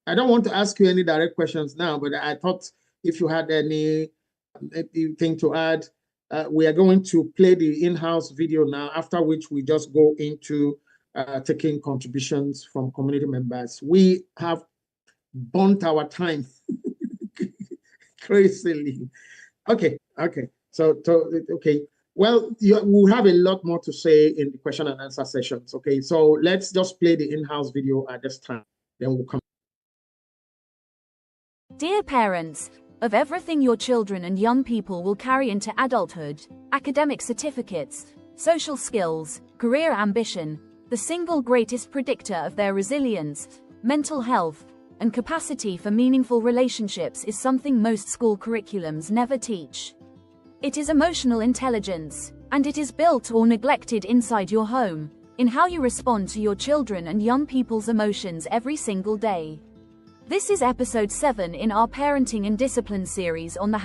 I don't want to ask you any direct questions now, but I thought if you had anything to add, we are going to play the in-house video now, after which we just go into taking contributions from community members. We have burnt our time crazily. Okay. So, okay. Well, we'll have a lot more to say in the question and answer sessions. Okay, so let's just play the in-house video at this time. Then we'll come. Dear parents, of everything your children and young people will carry into adulthood, academic certificates, social skills, career ambition, the single greatest predictor of their resilience, mental health, and capacity for meaningful relationships is something most school curriculums never teach. It is emotional intelligence, and it is built or neglected inside your home, in how you respond to your children and young people's emotions every single day. This is episode 7 in our Parenting and Discipline series on the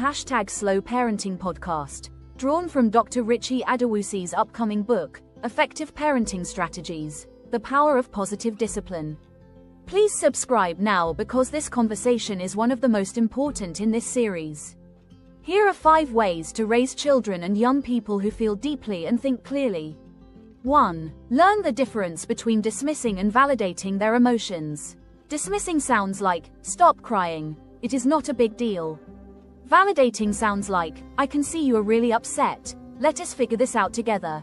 #Slow Parenting podcast, drawn from Dr. Richie Adewusi's upcoming book, Effective Parenting Strategies: The Power of Positive Discipline. Please subscribe now because this conversation is one of the most important in this series. Here are 5 ways to raise children and young people who feel deeply and think clearly. 1. Learn the difference between dismissing and validating their emotions. Dismissing sounds like, "Stop crying, it is not a big deal." Validating sounds like, "I can see you are really upset, let us figure this out together."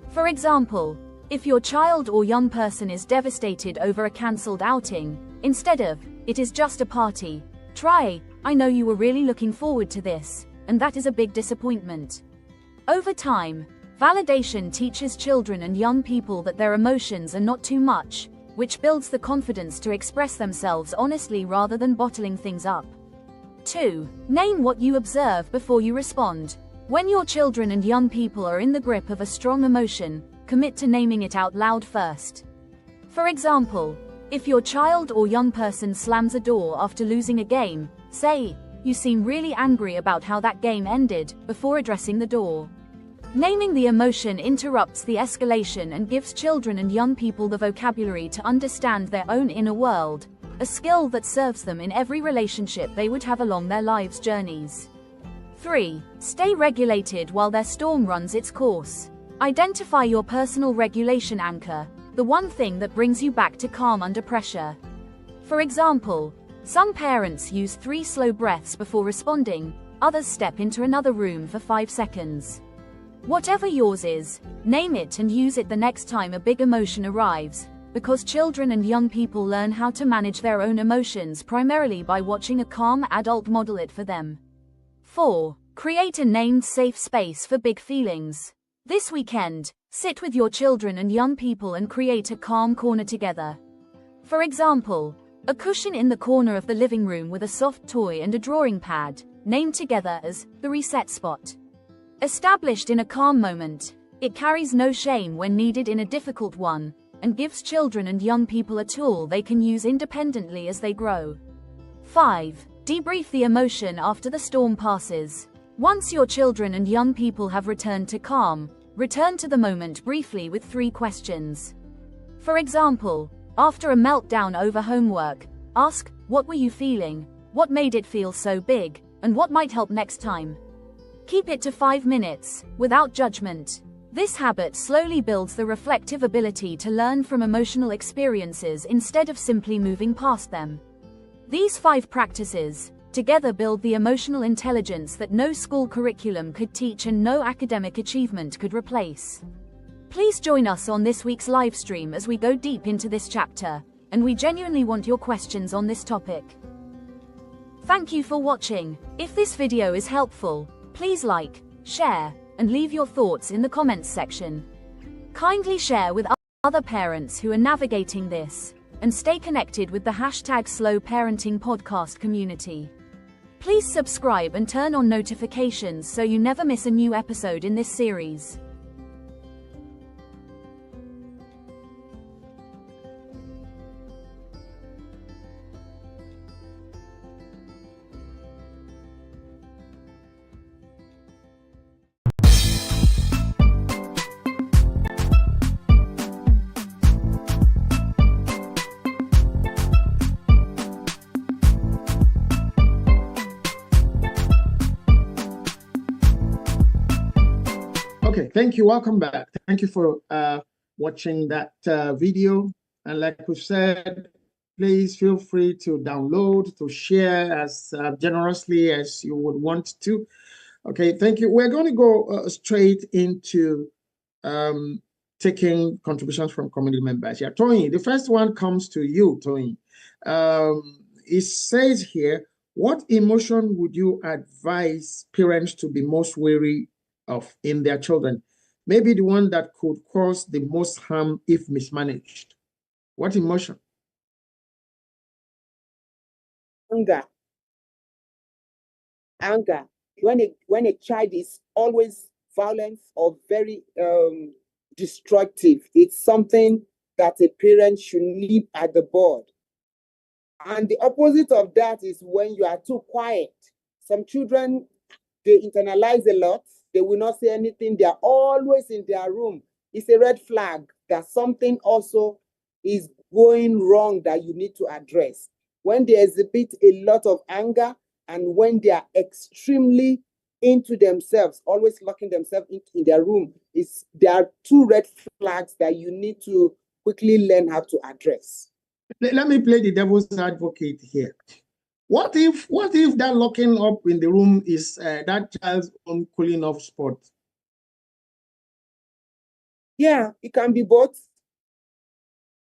For example, if your child or young person is devastated over a cancelled outing, instead of, "It is just a party," try, "I know you were really looking forward to this, and that is a big disappointment." Over time, validation teaches children and young people that their emotions are not too much, which builds the confidence to express themselves honestly rather than bottling things up. 2. Name what you observe before you respond. When your children and young people are in the grip of a strong emotion, commit to naming it out loud first. For example, if your child or young person slams a door after losing a game, say, "You seem really angry about how that game ended," before addressing the door. Naming the emotion interrupts the escalation and gives children and young people the vocabulary to understand their own inner world, a skill that serves them in every relationship they would have along their lives' journeys. 3. Stay regulated while their storm runs its course. Identify your personal regulation anchor, the one thing that brings you back to calm under pressure. For example, some parents use 3 slow breaths before responding, others step into another room for 5 seconds. Whatever yours is, name it and use it the next time a big emotion arrives, because children and young people learn how to manage their own emotions primarily by watching a calm adult model it for them. 4. Create a named safe space for big feelings. This weekend, sit with your children and young people and create a calm corner together. For example, a cushion in the corner of the living room with a soft toy and a drawing pad, named together as the reset spot. Established in a calm moment, it carries no shame when needed in a difficult one, and gives children and young people a tool they can use independently as they grow. 5. Debrief the emotion after the storm passes. Once your children and young people have returned to calm, return to the moment briefly with 3 questions. For example, after a meltdown over homework, ask, what were you feeling? What made it feel so big? And what might help next time? Keep it to 5 minutes, without judgment. This habit slowly builds the reflective ability to learn from emotional experiences instead of simply moving past them. These 5 practices, together build the emotional intelligence that no school curriculum could teach and no academic achievement could replace. Please join us on this week's live stream as we go deep into this chapter, and we genuinely want your questions on this topic. Thank you for watching. If this video is helpful, please like, share, and leave your thoughts in the comments section. Kindly share with other parents who are navigating this, and stay connected with the #SlowParenting podcast community. Please subscribe and turn on notifications so you never miss a new episode in this series. Okay, thank you. Welcome back. Thank you for watching that video. And like we said, please feel free to download, to share as generously as you would want to. Okay, thank you. We're going to go straight into taking contributions from community members. Yeah, Tony, the first one comes to you, Tony. It says here, what emotion would you advise parents to be most wary of in their children? Maybe the one that could cause the most harm if mismanaged. What emotion? Anger. Anger. When a child is always violent or very destructive, it's something that a parent should nip at the bud. And the opposite of that is when you are too quiet. Some children, they internalize a lot. They will not say anything. They are always in their room. It's a red flag that something also is going wrong that you need to address. When they exhibit a lot of anger and when they are extremely into themselves, always locking themselves in their room, there are 2 red flags that you need to quickly learn how to address. Let me play the devil's advocate here. What if that locking up in the room is that child's own cooling off spot? Yeah, it can be both.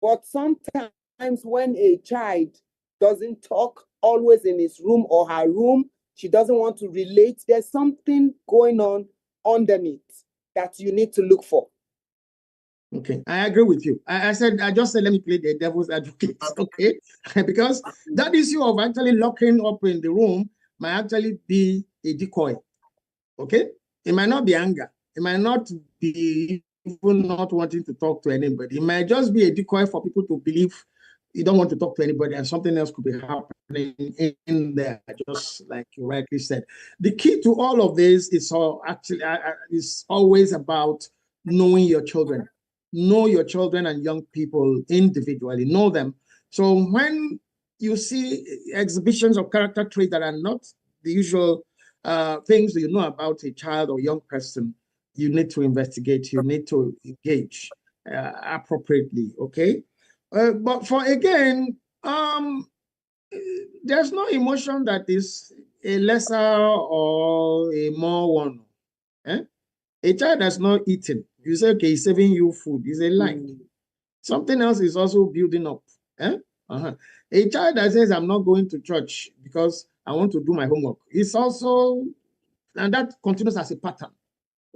But sometimes when a child doesn't talk, always in his room or her room, she doesn't want to relate, there's something going on underneath that you need to look for. Okay, I agree with you. I just said, let me play the devil's advocate, okay? Because that issue of actually locking up in the room might actually be a decoy, okay? It might not be anger. It might not be even not wanting to talk to anybody. It might just be a decoy for people to believe you don't want to talk to anybody and something else could be happening in there, just like you rightly said. The key to all of this is always about knowing your children. Know your children and young people individually, know them. So when you see exhibitions of character traits that are not the usual things that you know about a child or young person, you need to investigate, you need to engage appropriately, okay? But for again, there's no emotion that is a lesser or a more one. Eh? A child that's not eating, you say, okay, he's saving you food, is a lie. Something else is also building up. Eh? A child that says, I'm not going to church because I want to do my homework, it's also, and that continues as a pattern.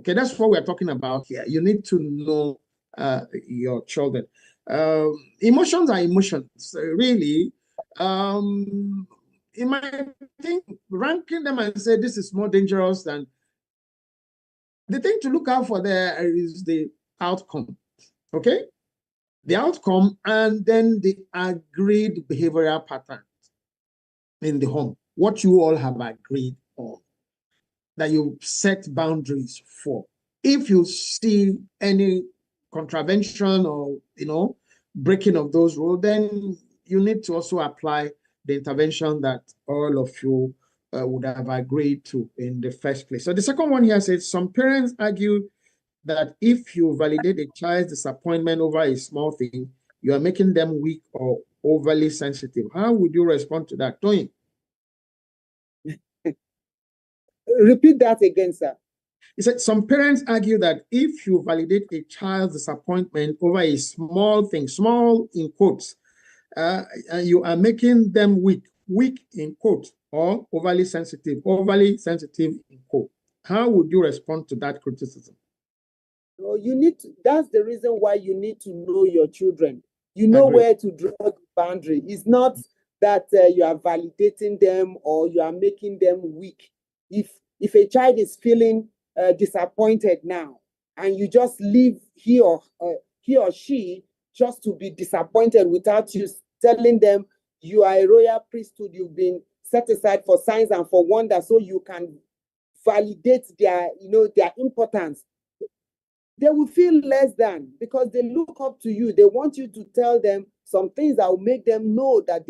Okay, that's what we're talking about here. You need to know your children. Emotions are emotions, really. You might think ranking them and say this is more dangerous than. The thing to look out for there is the outcome, okay? The outcome and then the agreed behavioral patterns in the home. what you all have agreed on, that you set boundaries for. If you see any contravention or, breaking of those rules, then you need to also apply the intervention that all of you would have agreed to in the first place. So the second one here says, some parents argue that if you validate a child's disappointment over a small thing, you are making them weak or overly sensitive. How would you respond to that, Tony? Repeat that again, sir. He said, some parents argue that if you validate a child's disappointment over a small thing, small in quotes, you are making them weak in quotes, or overly sensitive in quote. How would you respond to that criticism? Well, that's the reason why you need to know your children. You know where to draw the boundary. It's not that you are validating them or you are making them weak. If a child is feeling disappointed now, and you just leave he or she just to be disappointed without you telling them you are a royal priesthood, you've been set aside for signs and for wonders, so you can validate their importance, they will feel less than, because they look up to you. They want you to tell them some things that will make them know that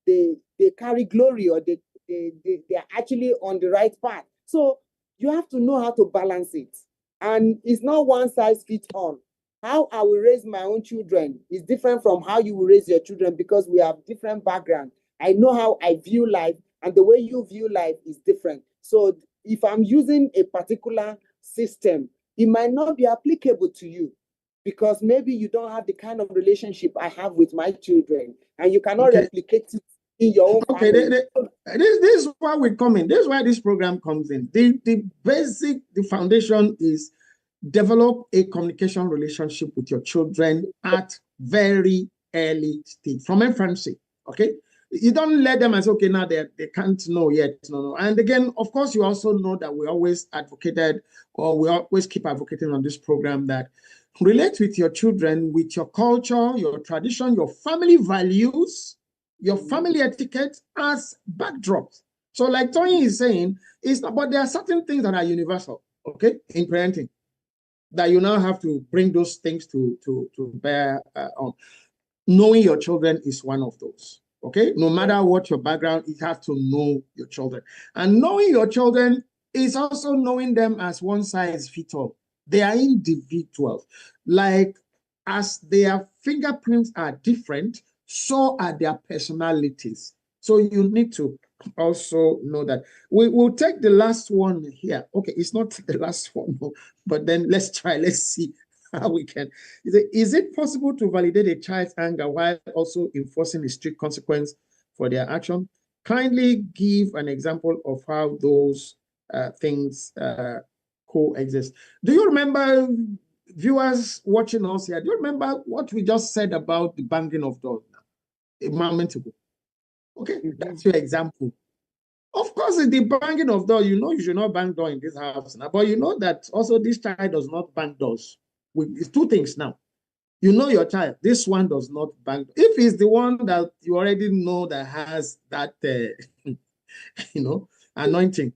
they carry glory, or they are actually on the right path. So you have to know how to balance it. And it's not one size fits all. How I will raise my own children is different from how you will raise your children, because we have different backgrounds. I know how I view life, and the way you view life is different. So if I'm using a particular system, it might not be applicable to you, because maybe you don't have the kind of relationship I have with my children, and you cannot replicate it in your own family. This is why we come in. This is why this program comes in. The foundation is develop a communication relationship with your children at very early stage, from infancy. Okay, you don't let them as, okay, now they can't know yet. No. And again, of course, you also know that we always advocated, or we always keep advocating on this program, that relate with your children with your culture, your tradition, your family values, your family etiquette as backdrops. So like Tony is saying, but there are certain things that are universal, okay, in parenting, that you now have to bring those things to bear on. Knowing your children is one of those. Okay, no matter what your background, you have to know your children. And knowing your children is also knowing them as one size fits all. They are individuals. Like, as their fingerprints are different, so are their personalities. So you need to also know that. We'll take the last one here. Okay, it's not the last one, but then let's see how we can. Is it possible to validate a child's anger while also enforcing a strict consequence for their action? Kindly give an example of how those things coexist. Do you remember, viewers watching us here, do you remember what we just said about the banging of doors a moment ago? Okay, that's your example. Of course, the banging of doors, you should not bang door in this house now, but you know that also this child does not bang doors. It's two things now. You know your child. This one does not bang. If it's the one that you already know that has that, anointing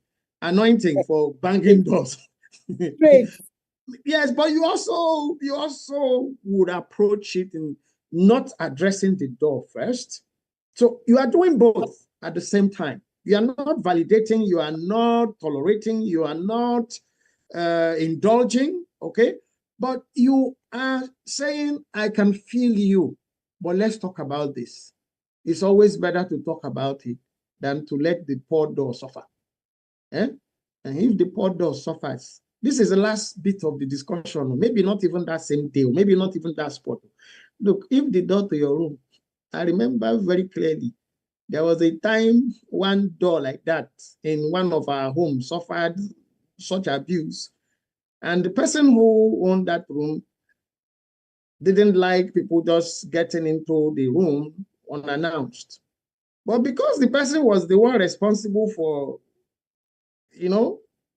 for banging doors. Yes, but you also would approach it in not addressing the door first. So you are doing both at the same time. You are not validating, you are not tolerating, you are not indulging, okay? But you are saying, I can feel you, but let's talk about this. It's always better to talk about it than to let the poor door suffer. And if the poor door suffers, this is the last bit of the discussion, maybe not even that same day, or maybe not even that spot. Look, if the door to your room, I remember very clearly, there was a time one door like that in one of our homes suffered such abuse. And the person who owned that room didn't like people just getting into the room unannounced. But because the person was the one responsible for,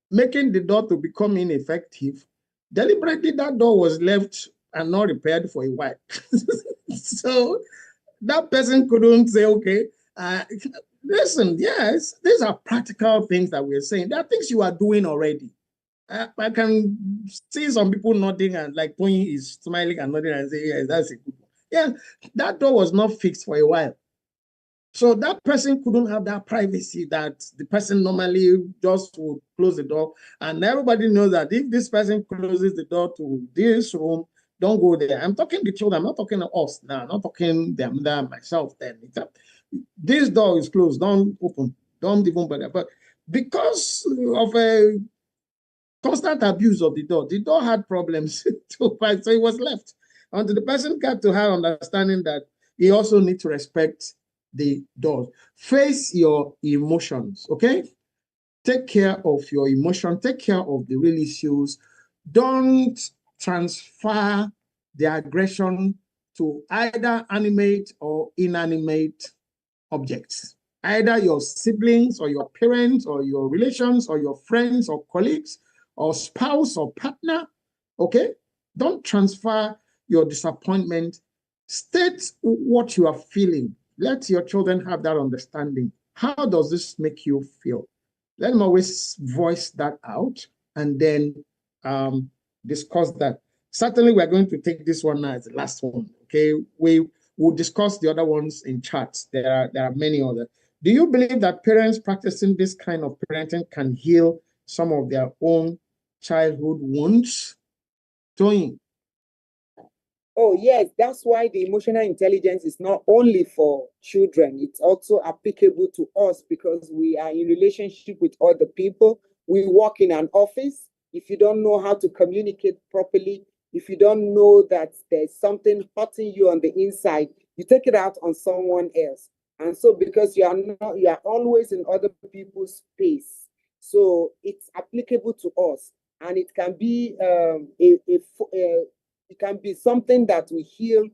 making the door to become ineffective, deliberately that door was left and not repaired for a while. So that person couldn't say, okay, Listen, yes, these are practical things that we're saying. There are things you are doing already. I can see some people nodding and like Tony is smiling and nodding and saying, yes, that's a good one. Yeah, that door was not fixed for a while. So that person couldn't have that privacy that the person normally just would close the door. And everybody knows that if this person closes the door to this room, don't go there. I'm talking to children. I'm not talking to us now. I'm not talking them, myself. Then this door is closed. Don't open. Don't even bother. But because of a constant abuse of the door had problems to fight, so it was left until the person got to have understanding that he also needs to respect the door. Face your emotions, okay? Take care of your emotion. Take care of the real issues. Don't transfer the aggression to either animate or inanimate objects. Either your siblings or your parents or your relations or your friends or colleagues or spouse or partner, okay? Don't transfer your disappointment. State what you are feeling. Let your children have that understanding. How does this make you feel? Let them always voice that out and then discuss that. Certainly, we're going to take this one now as the last one, okay? We will discuss the other ones in chats. There are many others. Do you believe that parents practicing this kind of parenting can heal some of their own childhood wounds? Tony. Oh, yes, that's why the emotional intelligence is not only for children, it's also applicable to us because we are in relationship with other people. We work in an office. If you don't know how to communicate properly, if you don't know that there's something hurting you on the inside, you take it out on someone else. And so because you are always in other people's space, so it's applicable to us. And it can be it can be something that we heal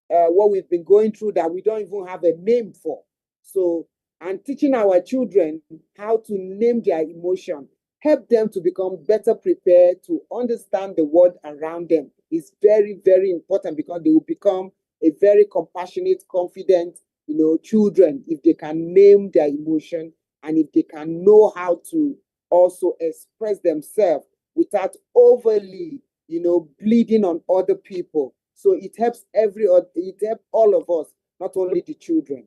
what we've been going through that we don't even have a name for. So, and teaching our children how to name their emotion, help them to become better prepared to understand the world around them is very, very important because they will become a very compassionate, confident, children if they can name their emotion and if they can know how to also express themselves without overly bleeding on other people. So it helps all of us, not only the children.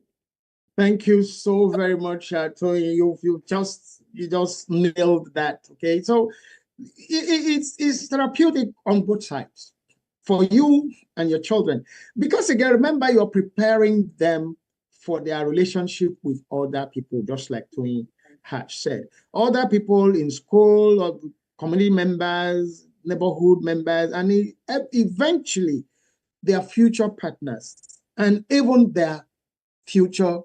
Thank you so very much, Tony. You just nailed that. Okay, so it's therapeutic on both sides for you and your children, because again, remember, you're preparing them for their relationship with other people, just like Tony had said. Other people in school or community members, neighborhood members, and eventually their future partners and even their future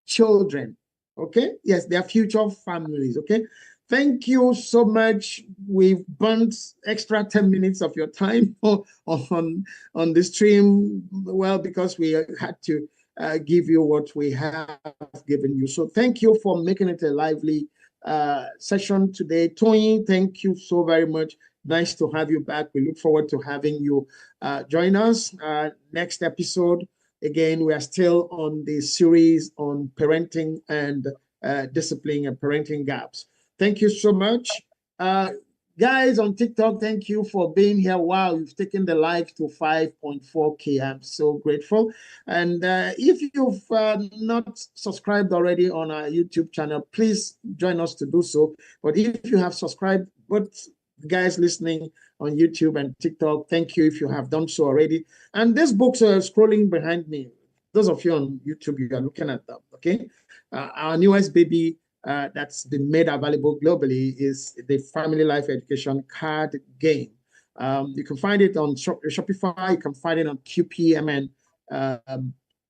children. Okay, yes, their future families. Okay, thank you so much. We've burnt extra 10 minutes of your time on the stream, well, because we had to give you what we have given you. So thank you for making it a lively session today. Tony, thank you so very much. Nice to have you back. We look forward to having you join us next episode. Again, we are still on the series on parenting and discipline and parenting gaps. Thank you so much. Guys on TikTok, thank you for being here. Wow, you've taken the live to 5.4K. I'm so grateful. And if you've not subscribed already on our YouTube channel, please join us to do so. But if you have subscribed, guys listening on YouTube and TikTok, thank you if you have done so already. And these books are scrolling behind me. Those of you on YouTube, you are looking at them, okay? Our newest baby that's been made available globally is the Family Life Education Card Game. You can find it on Shopify. You can find it on QPMN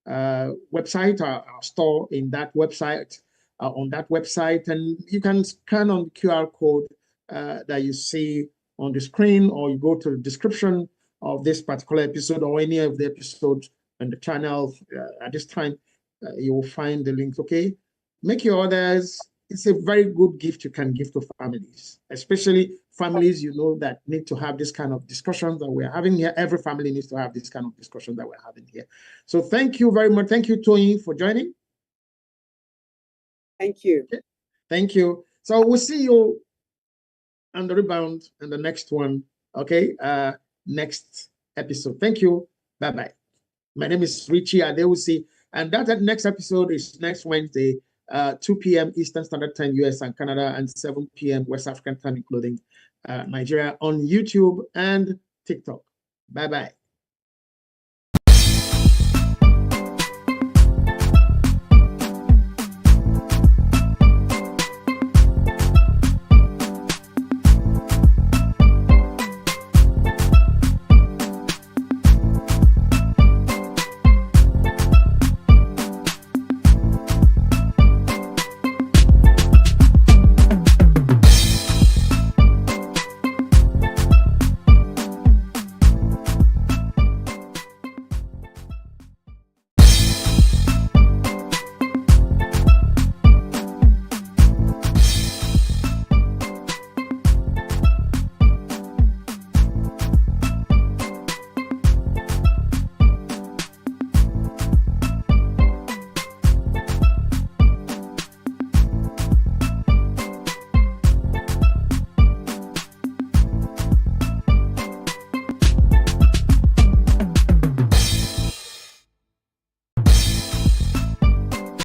website, our store in that website, on that website. And you can scan on the QR code that you see on the screen, or you go to the description of this particular episode or any of the episodes on the channel at this time, you will find the links, okay? Make your orders. It's a very good gift you can give to families, especially families that need to have this kind of discussions that we're having here. Every family needs to have this kind of discussion that we're having here. So thank you very much. Thank you, Tony, for joining. Thank you. Okay. Thank you. So we'll see you on the rebound in the next one. Okay. Next episode. Thank you. Bye-bye. My name is Richie Adewusi, and that next episode is next Wednesday, 2 p.m. Eastern Standard Time, US and Canada, and 7 p.m. West African time, including Nigeria, on YouTube and TikTok. Bye-bye.